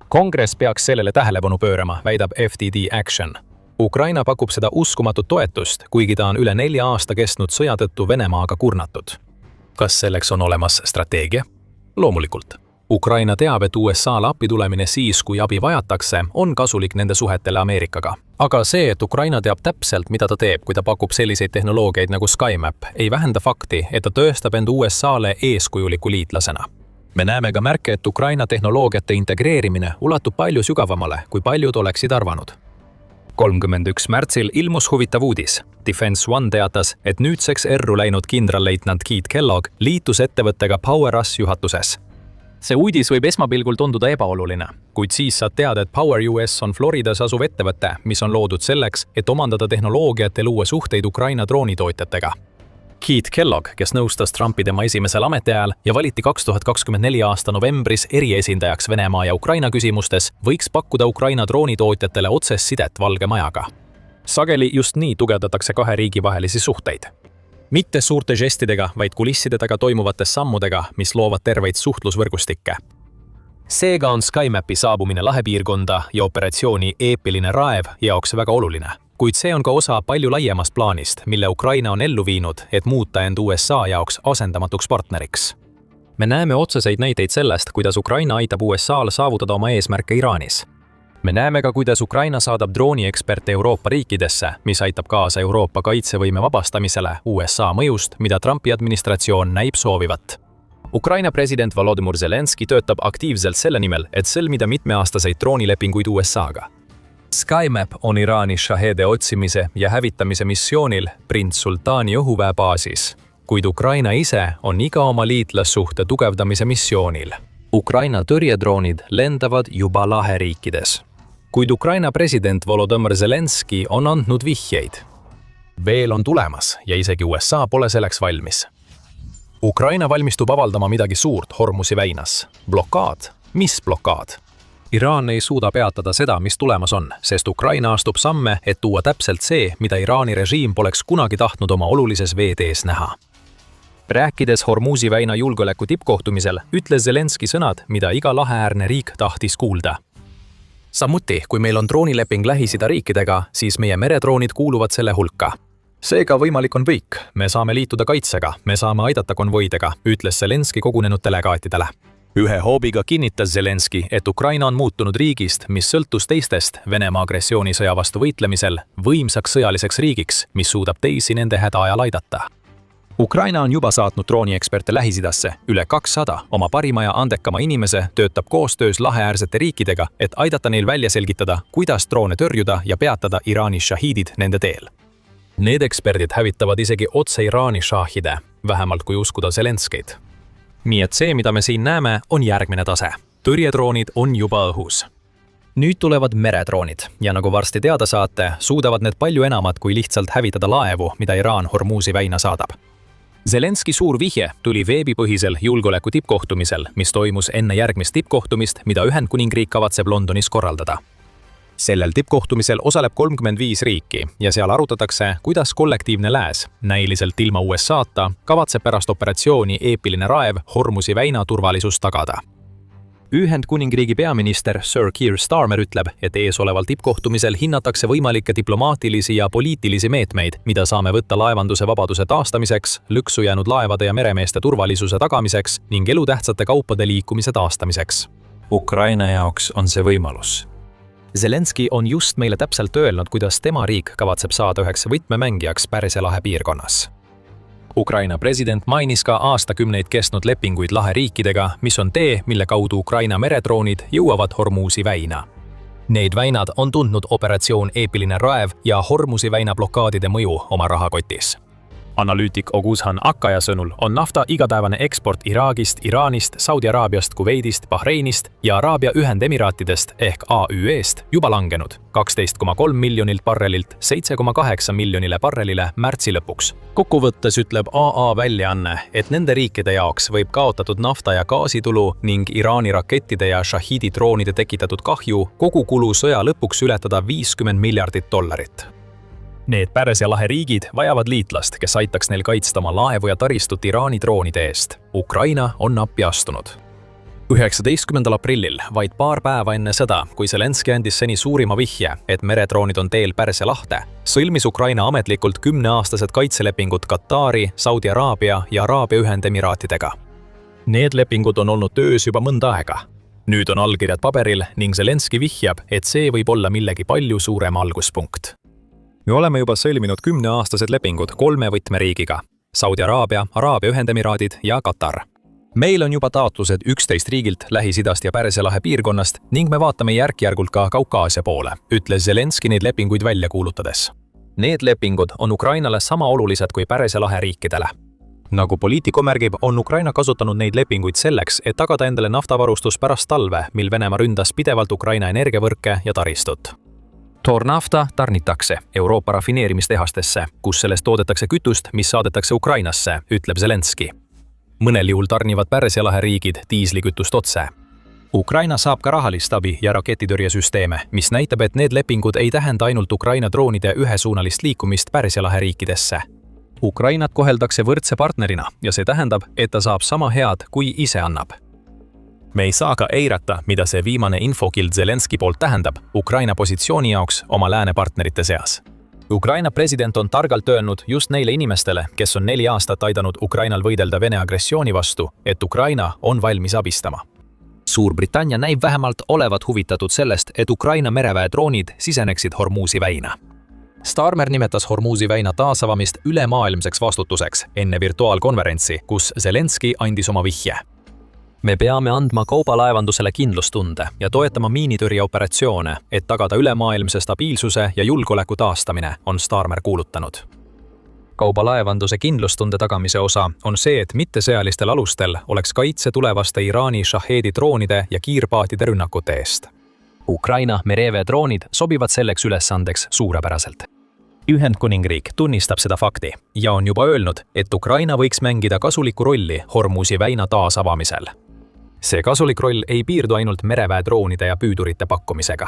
Kongress peaks sellele tähelepanu pöörama, väidab FTD Action. Ukraina pakub seda uskumatut toetust, kuigi ta on üle 4 aasta kestnud sõja tõttu Venemaaga kurnatud. Kas selleks on olemas strateegia? Loomulikult. Ukraina teab, et USA-le appi tulemine siis, kui abi vajatakse, on kasulik nende suhetele Ameerikaga. Aga see, et Ukraina teab täpselt, mida ta teeb, kui ta pakub selliseid tehnoloogiaid nagu SkyMap, ei vähenda fakti, et ta tõestab end USA-le eeskujuliku liitlasena. Me näeme ka märke, et Ukraina tehnoloogiate integreerimine ulatub palju sügavamale, kui paljud oleksid arvanud. 31 märtsil ilmus huvitav uudis. Defense One teatas, et nüüdseks erru läinud kindralleitnant Keith Kellogg liitus ettevõttega Power Us juhatuses. See uudis võib esmapilgul tunduda ebaoluline, kuid siis saad teada, et Power US on Floridas asuv ettevõte, mis on loodud selleks, et omandada tehnoloogiat ja luua suhteid Ukraina droonitootjatega. Keith Kellogg, kes nõustas Trumpi tema esimesel ametiajal ja valiti 2024 aasta novembris eriesindajaks Venemaa ja Ukraina küsimustes, võiks pakkuda Ukraina droonitootjatele otsest sidet Valge Majaga. Sageli just nii tugevdatakse kahe riigi vahelisi suhteid. Mitte suurte žestidega, vaid kulisside taga toimuvate sammudega, mis loovad terveid suhtlusvõrgustikke. Seega on SkyMapi saabumine lahepiirkonda ja operatsiooni Eepiline raev jaoks väga oluline. Kuid see on ka osa palju laiemast plaanist, mille Ukraina on ellu viinud, et muuta end USA jaoks asendamatuks partneriks. Me näeme otseseid näiteid sellest, kuidas Ukraina aitab USA'l saavutada oma eesmärke Iraanis. Me näeme ka, kuidas Ukraina saadab droonieksperte Euroopa riikidesse, mis aitab kaasa Euroopa kaitsevõime vabastamisele USA mõjust, mida Trumpi administratsioon näib soovivat. Ukraina president Volodymyr Zelenski töötab aktiivselt selle nimel, et sõlmida mitmeaastaseid droonilepinguid USA-ga. SkyMap on Iraani Shahede otsimise ja hävitamise missioonil Prints Sultani õhuväe baasis, kuid Ukraina ise on iga oma liitlassuhte tugevdamise missioonil. Ukraina tõrjedroonid lendavad juba laheriikides. Kuid Ukraina president Volodymyr Zelenski on andnud vihjeid. Veel on tulemas ja isegi USA pole selleks valmis. Ukraina valmistub avaldama midagi suurt Hormuzi väinas. Blokaad? Mis blokaad? Iraan ei suuda peatada seda, mis tulemas on, sest Ukraina astub samme, et tuua täpselt see, mida Iraani režiim poleks kunagi tahtnud oma olulises veetees näha. Rääkides Hormuzi väina julgeoleku tippkohtumisel, ütles Zelenski sõnad, mida iga laheäärne riik tahtis kuulda. Samuti, kui meil on droonileping Lähis-Ida riikidega, siis meie meredroonid kuuluvad selle hulka. Seega võimalik on kõik. Me saame liituda kaitsega, me saame aidata konvoidega, ütles Zelenski kogunenud delegaatidele. Ühe hoobiga kinnitas Zelenski, et Ukraina on muutunud riigist, mis sõltus teistest Venemaa agressioonisõja vastu võitlemisel, võimsaks sõjaliseks riigiks, mis suudab teisi nende häda ajal aidata. Ukraina on juba saatnud droonieksperte Lähis-Idasse, üle 200 oma parima ja andekama inimese töötab koostöös laheäärsete riikidega, et aidata neil välja selgitada, kuidas droone tõrjuda ja peatada Iraani šahiidid nende teel. Need eksperdid hävitavad isegi otse Iraani šahide, vähemalt kui uskuda Zelenskid. Nii et see, mida me siin näeme, on järgmine tase. Tõrjedroonid on juba õhus. Nüüd tulevad meredroonid ja nagu varsti teada saate, suudavad need palju enamat kui lihtsalt hävitada laevu, mida Iraan Hormuzi väina saadab. Zelenski suur vihje tuli veebipõhisel julgeoleku tippkohtumisel, mis toimus enne järgmist tippkohtumist, mida Ühendkuningriik kavatseb Londonis korraldada. Sellel tippkohtumisel osaleb 35 riiki ja seal arutatakse, kuidas kollektiivne lääs, näiliselt ilma USA-ta, kavatseb pärast operatsiooni Eepiline raev Hormuzi väina turvalisust tagada. Ühendkuningriigi peaminister Sir Keir Starmer ütleb, et eesoleval tippkohtumisel hinnatakse võimalikke diplomaatilisi ja poliitilisi meetmeid, mida saame võtta laevanduse vabaduse taastamiseks, lõksu jäänud laevade ja meremeeste turvalisuse tagamiseks ning elutähtsate kaupade liikumise taastamiseks. Ukraina jaoks on see võimalus. Zelenski on just meile täpselt öelnud, kuidas tema riik kavatseb saada üheks võtmemängijaks Pärsia lahe piirkonnas. Ukraina president mainis ka aastakümneid kestnud lepinguid laheriikidega, mis on tee, mille kaudu Ukraina meredroonid jõuavad Hormuzi väina. Need väinad on tundnud operatsioon Eepiline raev ja Hormuzi väina blokaadide mõju oma rahakotis. Analüütik Oguzhan Akkaja sõnul on nafta igapäevane eksport Iraagist, Iraanist, Saudi Araabiast, Kuveidist, Bahreinist ja Araabia Ühendemiraatidest ehk AÜE-st juba langenud 12,3 miljonilt barrelilt 7,8 miljonile barrelile märtsi lõpuks. Kokkuvõttes ütleb AA väljaanne, et nende riikide jaoks võib kaotatud nafta- ja gaasitulu ning Iraani rakettide ja šahiidi droonide tekitatud kahju kogukulu sõja lõpuks ületada $50 miljardit. Need Pärsia lahe riigid vajavad liitlast, kes aitaks neil kaitsta oma laevu ja taristut Iraani droonide eest. Ukraina on appi astunud. 19. aprillil, vaid paar päeva enne seda, kui Zelenski andis seni suurima vihje, et meredroonid on teel Pärsia lahte, sõlmis Ukraina ametlikult 10-aastased kaitselepingud Katari, Saudi Araabia ja Araabia Ühendemiraatidega. Need lepingud on olnud töös juba mõnda aega. Nüüd on allkirjad paberil ning Zelenski vihjab, et see võib olla millegi palju suurem alguspunkt. Me oleme juba sõlminud 10-aastased lepingud 3 võtmeriigiga, Saudi Araabia, Araabia Ühendemiraadid ja Katar. meil on juba taotlused 11 riigilt Lähis-Idast ja Pärsia lahe piirkonnast ning me vaatame järk-järgult ka Kaukaasia poole, ütles Zelenski neid lepinguid välja kuulutades. Need lepingud on Ukrainale sama olulised kui Pärsia lahe riikidele. Nagu Politico märgib, on Ukraina kasutanud neid lepinguid selleks, et tagada endale naftavarustus pärast talve, mil Venemaa ründas pidevalt Ukraina energiavõrke ja taristut. Toornafta tarnitakse Euroopa rafineerimistehastesse, kus sellest toodetakse kütust, mis saadetakse Ukrainasse, ütleb Zelenski. Mõnel juhul tarnivad Pärsia lahe riigid diislikütust otse. Ukraina saab ka rahalist abi ja raketitõrjesüsteeme, mis näitab, et need lepingud ei tähenda ainult Ukraina droonide ühesuunalist liikumist Pärsia lahe riikidesse. Ukrainat koheldakse võrdse partnerina ja see tähendab, et ta saab sama head, kui ise annab. Me ei saa ka eirata, mida see viimane infokild Zelenski poolt tähendab Ukraina positsiooni jaoks oma läänepartnerite seas. Ukraina president on targalt öelnud just neile inimestele, kes on 4 aastat aidanud Ukrainal võidelda Vene agressiooni vastu, et Ukraina on valmis abistama. Suurbritannia näib vähemalt olevat huvitatud sellest, et Ukraina mereväe droonid siseneksid Hormuzi väina. Starmer nimetas Hormuzi väina taasavamist ülemaailmseks vastutuseks enne virtuaalkonverentsi, kus Zelenski andis oma vihje. Me peame andma kaubalaevandusele kindlustunde ja toetama miinitõrjeoperatsioone, et tagada ülemaailmse stabiilsuse ja julgeoleku taastamine, on Starmer kuulutanud. Kaubalaevanduse kindlustunde tagamise osa on see, et mittesõjalistel alustel oleks kaitse tulevaste Iraani Shaheedi droonide ja kiirpaatide rünnakute eest. Ukraina mereväe droonid sobivad selleks ülesandeks suurepäraselt. Ühendkuningriik tunnistab seda fakti ja on juba öelnud, et Ukraina võiks mängida kasulikku rolli Hormuzi väina taasavamisel. See kasulik roll ei piirdu ainult mereväe droonide ja püüdurite pakkumisega.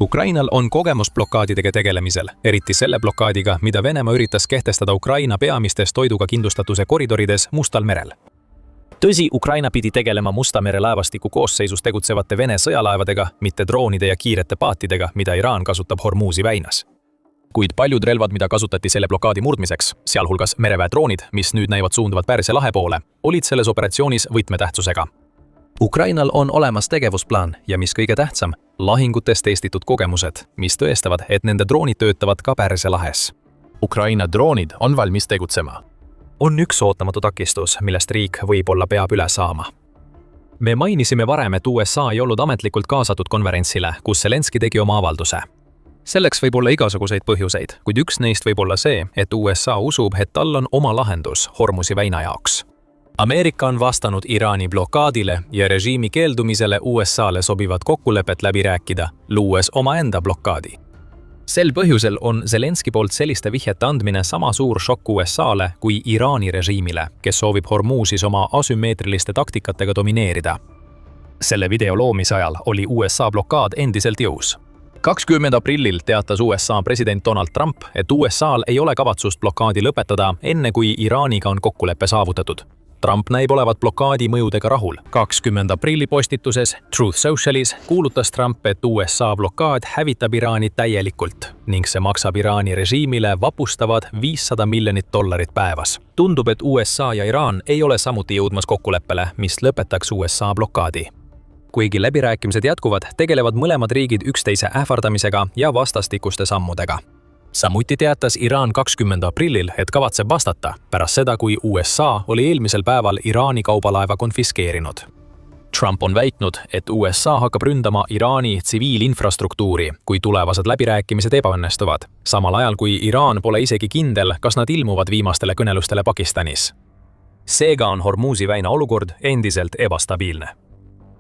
Ukrainal on kogemus blokaadidega tegelemisel, eriti selle blokaadiga, mida Venemaa üritas kehtestada Ukraina peamistes toiduga kindlustatuse koridorides Mustal merel. Tõsi, Ukraina pidi tegelema Musta mere laevastiku koosseisus tegutsevate Vene sõjalaevadega, mitte droonide ja kiirete paatidega, mida Iraan kasutab Hormuzi väinas. Kuid paljud relvad, mida kasutati selle blokaadi murdmiseks, sealhulgas mereväe droonid, mis nüüd näivad suunduvat Pärsia lahe poole, olid selles operatsioonis võtmetähtsusega. Ukrainal on olemas tegevusplaan ja mis kõige tähtsam, lahingutes testitud kogemused, mis tõestavad, et nende droonid töötavad ka Pärsia lahes. Ukraina droonid on valmis tegutsema. On üks ootamatu takistus, millest riik võib-olla peab üle saama. Me mainisime varem, et USA ei olnud ametlikult kaasatud konverentsile, kus Zelenski tegi oma avalduse. Selleks võib olla igasuguseid põhjuseid, kuid üks neist võib olla see, et USA usub, et tal on oma lahendus Hormuzi väina jaoks. Ameerika on vastanud Iraani blokaadile ja režiimi keeldumisele USA-le sobivat kokkulepet läbi rääkida, luues omaenda blokaadi. Sel põhjusel on Zelenski poolt selliste vihjete andmine sama suur šokk USA-le kui Iraani režiimile, kes soovib Hormuzis oma asümmeetriliste taktikatega domineerida. Selle video loomise ajal oli USA blokaad endiselt jõus. 20. aprillil teatas USA president Donald Trump, et USA-l ei ole kavatsust blokaadi lõpetada enne, kui Iraaniga on kokkulepe saavutatud. Trump näib olevat blokaadi mõjudega rahul. 20. aprilli postituses Truth Socialis kuulutas Trump, et USA blokaad hävitab Iraani täielikult ning see maksab Iraani režiimile vapustavad $500 miljonit päevas. Tundub, et USA ja Iraan ei ole samuti jõudmas kokkuleppele, mis lõpetaks USA blokaadi. Kuigi läbirääkimised jätkuvad, tegelevad mõlemad riigid üksteise ähvardamisega ja vastastikuste sammudega. Samuti teatas Iraan 20. aprillil, et kavatseb vastata pärast seda, kui USA oli eelmisel päeval Iraani kaubalaeva konfiskeerinud. Trump on väitnud, et USA hakkab ründama Iraani tsiviilinfrastruktuuri, kui tulevased läbirääkimised ebaõnnestuvad, samal ajal kui Iraan pole isegi kindel, kas nad ilmuvad viimastele kõnelustele Pakistanis. Seega on Hormuzi väina olukord endiselt ebastabiilne.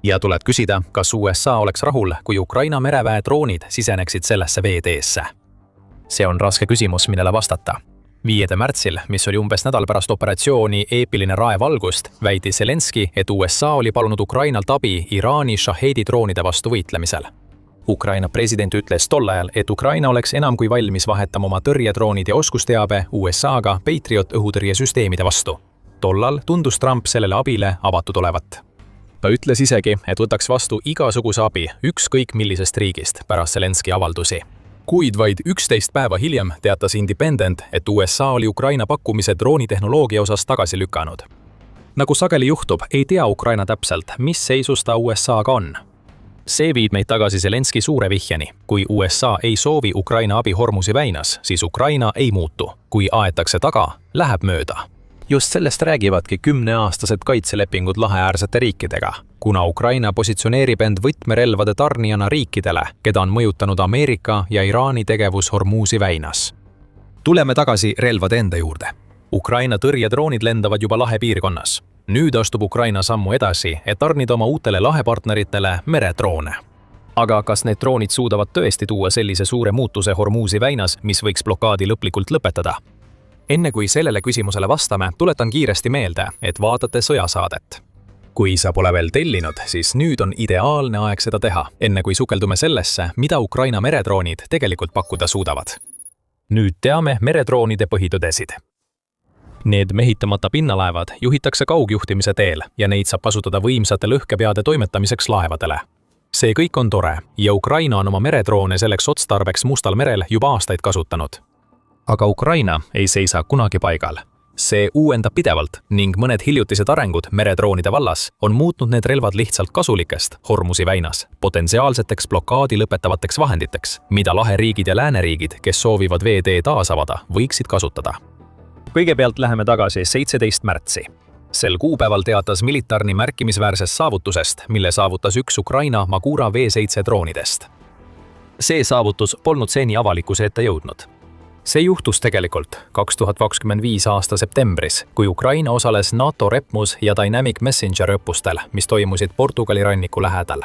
Ja tuleb küsida, kas USA oleks rahul, kui Ukraina mereväe droonid siseneksid sellesse veeteesse. See on raske küsimus, millele vastata. 5. märtsil, mis oli umbes nädal pärast operatsiooni Eepiline raevalgust, väitis Zelenski, et USA oli palunud Ukrainalt abi Iraani Shaheedi droonide vastu võitlemisel. Ukraina president ütles tol ajal, et Ukraina oleks enam kui valmis vahetama oma tõrjedroonid ja oskusteabe USA-ga Patriot õhutõrjesüsteemide vastu. Tollal tundus Trump sellele abile avatud olevat. Ta ütles isegi, et võtaks vastu igasuguse abi ükskõik millisest riigist pärast Zelenski avaldusi. Kuid vaid 11 päeva hiljem teatas Independent, et USA oli Ukraina pakkumise droonitehnoloogia osas tagasi lükanud. Nagu sageli juhtub, ei tea Ukraina täpselt, mis seisus ta USA-ga on. See viib meid tagasi Zelenski suure vihjeni. Kui USA ei soovi Ukraina abi Hormuzi väinas, siis Ukraina ei muutu. Kui aetakse taga, läheb mööda. just sellest räägivadki 10-aastased kaitselepingud laheäärsete riikidega, kuna Ukraina positsioneerib end võtmerelvade tarnijana riikidele, keda on mõjutanud Ameerika ja Iraani tegevus Hormuzi väinas. Tuleme tagasi relvade enda juurde. Ukraina tõrjedroonid lendavad juba lahepiirkonnas. Nüüd astub Ukraina sammu edasi, et tarnida oma uutele lahepartneritele meredroone. Aga kas need droonid suudavad tõesti tuua sellise suure muutuse Hormuzi väinas, mis võiks blokaadi lõplikult lõpetada? Enne kui sellele küsimusele vastame, tuletan kiiresti meelde, et vaatate sõjasaadet. Kui sa pole veel tellinud, siis nüüd on ideaalne aeg seda teha, enne kui sukeldume sellesse, mida Ukraina meredroonid tegelikult pakkuda suudavad. Nüüd teame meredroonide põhitõdesid. Need mehitamata pinnalaevad juhitakse kaugjuhtimise teel ja neid saab kasutada võimsate lõhkepeade toimetamiseks laevadele. See kõik on tore ja Ukraina on oma meredroone selleks otstarbeks Mustal merel juba aastaid kasutanud. Aga Ukraina ei seisa kunagi paigal. See uuendab pidevalt ning mõned hiljutised arengud meredroonide vallas on muutnud need relvad lihtsalt kasulikest Hormuzi väinas, potentsiaalseteks blokaadi lõpetavateks vahenditeks, mida laheriigid ja lääneriigid, kes soovivad veetee taas avada, võiksid kasutada. Kõigepealt läheme tagasi 17. märtsi. Sel kuupäeval teatas Militarni märkimisväärsest saavutusest, mille saavutas üks Ukraina Magura V7 droonidest. See saavutus polnud seni avalikkuse ette jõudnud. See juhtus tegelikult 2025 aasta septembris, kui Ukraina osales NATO Repmus ja Dynamic Messenger õppustel, mis toimusid Portugali ranniku lähedal.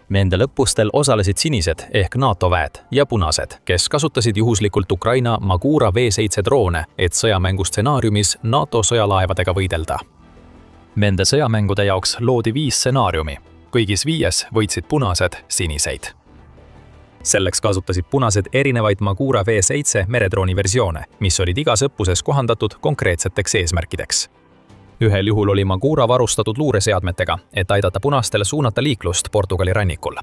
Nendel õppustel osalesid sinised ehk NATO väed ja punased, kes kasutasid juhuslikult Ukraina Magura V7 droone, et sõjamängu stsenaariumis NATO sõjalaevadega võidelda. Nende sõjamängude jaoks loodi 5 stsenaariumi. Kõigis 5 võitsid punased siniseid. Selleks kasutasid punased erinevaid Magura V7 meredrooni versioone, mis olid igas õppuses kohandatud konkreetseteks eesmärkideks. Ühel juhul oli Magura varustatud luureseadmetega, et aidata punastel suunata liiklust Portugali rannikul.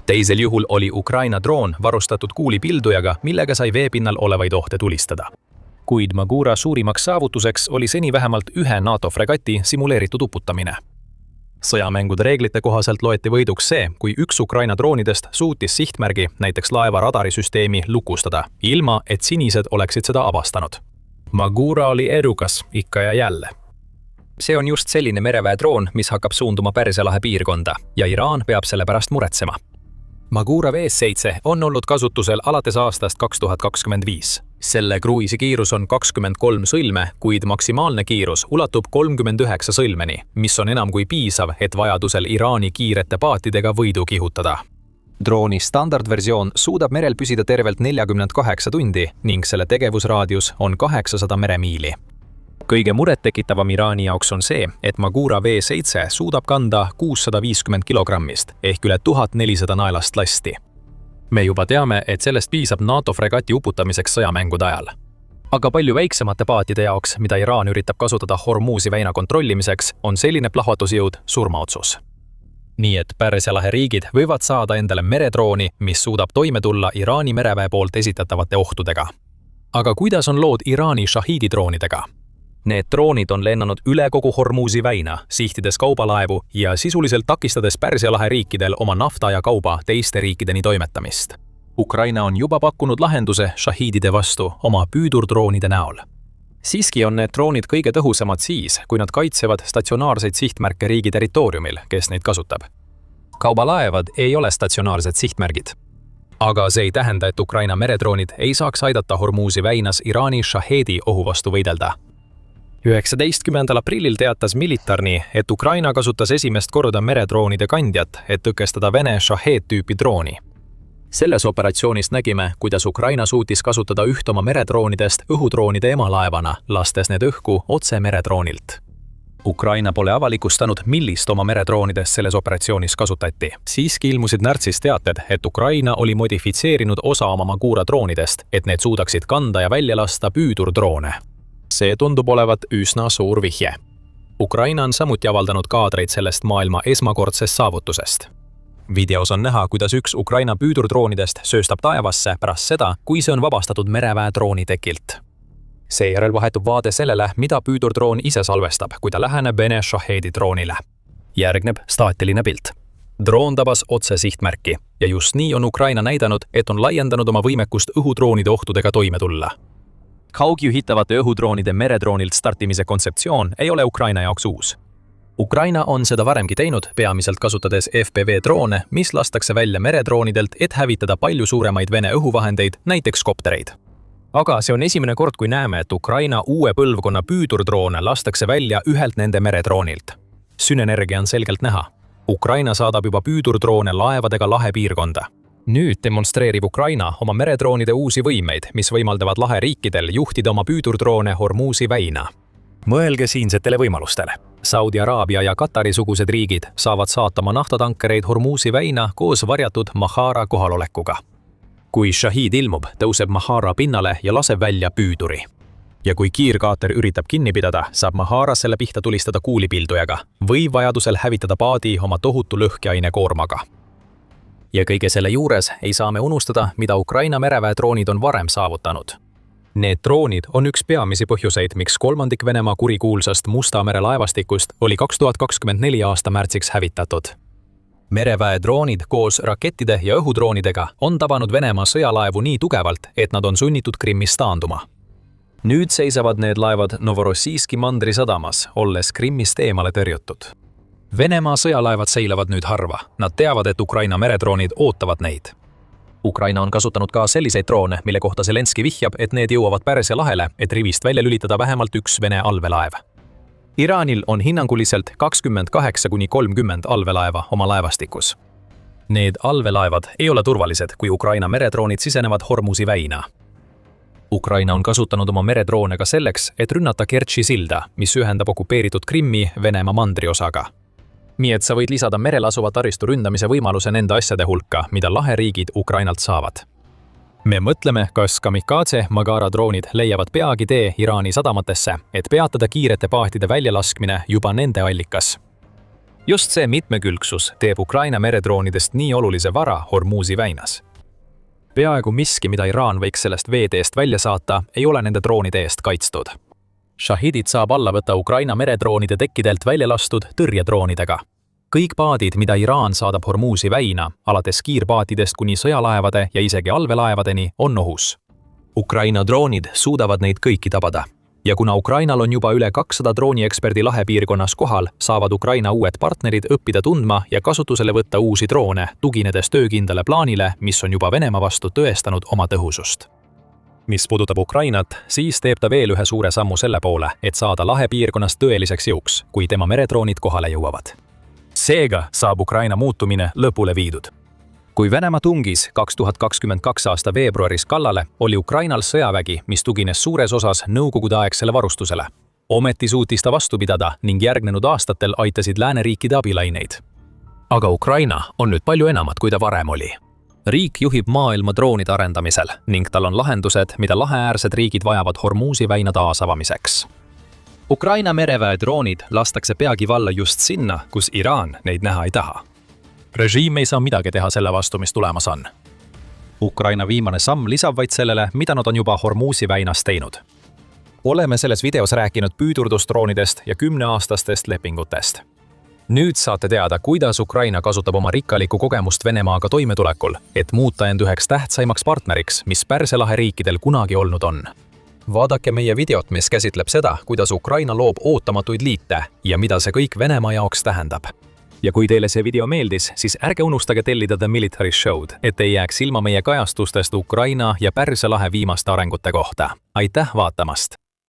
Teisel juhul oli Ukraina droon varustatud kuulipildujaga, millega sai veepinnal olevaid ohte tulistada. Kuid Magura suurimaks saavutuseks oli seni vähemalt ühe NATO fregati simuleeritud uputamine. Sõjamängude reeglite kohaselt loeti võiduks see, kui üks Ukraina droonidest suutis sihtmärgi, näiteks laeva radarisüsteemi, lukustada, ilma et sinised oleksid seda avastanud. Magura oli edukas ikka ja jälle. See on just selline mereväedroon, mis hakkab suunduma Pärsia lahe piirkonda ja Iraan peab selle pärast muretsema. Magura V7 on olnud kasutusel alates aastast 2025. Selle kruiisi kiirus on 23 sõlme, kuid maksimaalne kiirus ulatub 39 sõlmeni, mis on enam kui piisav, et vajadusel Iraani kiirete paatidega võidu kihutada. Drooni standardversioon suudab merel püsida tervelt 48 tundi ning selle tegevusraadius on 800 meremiili. Kõige murettekitavam Iraani jaoks on see, et Magura V7 suudab kanda 650 kilogrammist ehk üle 1400 naelast lasti. Me juba teame, et sellest piisab NATO fregati uputamiseks sõjamängude ajal. Aga palju väiksemate paatide jaoks, mida Iraan üritab kasutada Hormuzi väina kontrollimiseks, on selline plahvatusjõud surmaotsus. Nii et Pärsia lahe riigid võivad saada endale meredrooni, mis suudab toime tulla Iraani mereväe poolt esitatavate ohtudega. Aga kuidas on lood Iraani Shahidi droonidega? Need droonid on lennanud üle kogu Hormuzi väina, sihtides kaubalaevu ja sisuliselt takistades Pärsia lahe riikidel oma nafta ja kauba teiste riikideni toimetamist. Ukraina on juba pakkunud lahenduse Shahidide vastu oma püüdurdroonide näol. Siiski on need droonid kõige tõhusamad siis, kui nad kaitsevad statsionaarseid sihtmärke riigi territooriumil, kes neid kasutab. Kaubalaevad ei ole statsionaarsed sihtmärgid. Aga see ei tähenda, et Ukraina meredroonid ei saaks aidata Hormuzi väinas Iraani Shahedi ohu vastu võidelda. 19. aprillil teatas Militarni, et Ukraina kasutas esimest korda meredroonide kandjat, et tõkestada Vene Shahed-tüüpi drooni. Selles operatsioonis nägime, kuidas Ukraina suutis kasutada üht oma meredroonidest õhudroonide emalaevana, lastes need õhku otse meredroonilt. Ukraina pole avalikustanud, millist oma meredroonidest selles operatsioonis kasutati. Siiski ilmusid märtsis teated, et Ukraina oli modifitseerinud osa oma Magura droonidest, et need suudaksid kanda ja välja lasta püüdurdroone. See tundub olevat üsna suur vihje. Ukraina on samuti avaldanud kaadreid sellest maailma esmakordsest saavutusest. Videos on näha, kuidas üks Ukraina püüdurdroonidest sööstab taevasse pärast seda, kui see on vabastatud mereväe droonitekilt. Seejärel vahetub vaade sellele, mida püüdurdroon ise salvestab, kui ta läheneb Vene Shahedi droonile. Järgneb staatiline pilt. Droon tabas otse sihtmärki ja just nii on Ukraina näidanud, et on laiendanud oma võimekust õhudroonide ohtudega toime tulla. Kaugjuhitavate õhudroonide meredroonilt startimise kontseptsioon ei ole Ukraina jaoks uus. Ukraina on seda varemgi teinud, peamiselt kasutades FPV-droone, mis lastakse välja meredroonidelt, et hävitada palju suuremaid Vene õhuvahendeid, näiteks koptereid. Aga see on esimene kord, kui näeme, et Ukraina uue põlvkonna püüdurdroone lastakse välja ühelt nende meredroonilt. Sünergia on selgelt näha. Ukraina saadab juba püüdurdroone laevadega Lahe piirkonda. Nüüd demonstreerib Ukraina oma meredroonide uusi võimeid, mis võimaldavad Lahe riikidel juhtida oma püüdurdroone Hormuzi väina. Mõelge siinsetele võimalustele. Saudi Araabia ja Katari-sugused riigid saavad saata oma naftatankereid Hormuzi väina koos varjatud Mahara kohalolekuga. Kui Shahid ilmub, tõuseb Mahara pinnale ja laseb välja püüduri. Ja kui kiirkaater üritab kinni pidada, saab Mahara selle pihta tulistada kuulipildujaga või vajadusel hävitada paadi oma tohutu lõhkeaine koormaga. Ja kõige selle juures ei saa me unustada, mida Ukraina mereväe droonid on varem saavutanud. Need droonid on üks peamisi põhjuseid, miks 1/3 Venemaa kurikuulsast Musta mere laevastikust oli 2024 aasta märtsiks hävitatud. Mereväe droonid koos rakettide ja õhudroonidega on tabanud Venemaa sõjalaevu nii tugevalt, et nad on sunnitud Krimmist taanduma. Nüüd seisavad need laevad Novorossijski mandri sadamas, olles Krimmist eemale tõrjutud. Venemaa sõjalaevad seilavad nüüd harva. Nad teavad, et Ukraina meredroonid ootavad neid. Ukraina on kasutanud ka selliseid droone, mille kohta Zelenski vihjab, et need jõuavad Pärsia lahele, et rivist välja lülitada vähemalt üks Vene allveelaev. Iraanil on hinnanguliselt 28–30 allveelaeva oma laevastikus. Need allveelaevad ei ole turvalised, kui Ukraina meredroonid sisenevad Hormuzi väina. Ukraina on kasutanud oma meredroone ka selleks, et rünnata Kertši silda, mis ühendab okupeeritud Krimmi Venemaa mandriosaga. Nii et sa võid lisada merel asuva taristu ründamise võimaluse nende asjade hulka, mida Lahe riigid Ukrainalt saavad. Me mõtleme, kas kamikaze Magara droonid leiavad peagi tee Iraani sadamatesse, et peatada kiirete paatide väljalaskmine juba nende allikas. Just see mitmekülgsus teeb Ukraina meredroonidest nii olulise vara Hormuzi väinas. Peaaegu miski, mida Iraan võiks sellest veeteest välja saata, ei ole nende droonide eest kaitstud. Shahidid saab alla võtta Ukraina meredroonide tekkidelt välja lastud tõrjedroonidega. Kõik paadid, mida Iraan saadab Hormuzi väina, alates kiirpaatidest kuni sõjalaevade ja isegi allveelaevadeni, on ohus. Ukraina droonid suudavad neid kõiki tabada. Ja kuna Ukrainal on juba üle 200 droonieksperdi Lahe piirkonnas kohal, saavad Ukraina uued partnerid õppida tundma ja kasutusele võtta uusi droone, tuginedes töökindlale plaanile, mis on juba Venemaa vastu tõestanud oma tõhusust. Mis puudutab Ukrainat, siis teeb ta veel ühe suure sammu selle poole, et saada Lahe piirkonnast tõeliseks jõuks, kui tema meredroonid kohale jõuavad. Seega saab Ukraina muutumine lõpule viidud. Kui Venemaa tungis 2022 aasta veebruaris kallale, oli Ukrainal sõjavägi, mis tugines suures osas nõukogudeaegsele varustusele. Ometi suutis ta vastu pidada ning järgnenud aastatel aitasid lääneriikide abilaineid. Aga Ukraina on nüüd palju enamat, kui ta varem oli. Riik juhib maailma droonide arendamisel ning tal on lahendused, mida laheäärsed riigid vajavad Hormuzi väina taasavamiseks. Ukraina mereväe droonid lastakse peagi valla just sinna, kus Iraan neid näha ei taha. Režiim ei saa midagi teha selle vastu, mis tulemas on. Ukraina viimane samm lisab vaid sellele, mida nad on juba Hormuzi väinas teinud. Oleme selles videos rääkinud püüdurdusdroonidest ja 10-aastastest lepingutest. Nüüd saate teada, kuidas Ukraina kasutab oma rikkalikku kogemust Venemaaga toimetulekul, et muuta end üheks tähtsaimaks partneriks, mis Pärsia lahe riikidel kunagi olnud on. Vaadake meie videot, mis käsitleb seda, kuidas Ukraina loob ootamatuid liite ja mida see kõik Venemaa jaoks tähendab. Ja kui teile see video meeldis, siis ärge unustage tellida The Military Show'd, et ei jääks ilma meie kajastustest Ukraina ja Pärsia lahe viimaste arengute kohta. Aitäh vaatamast!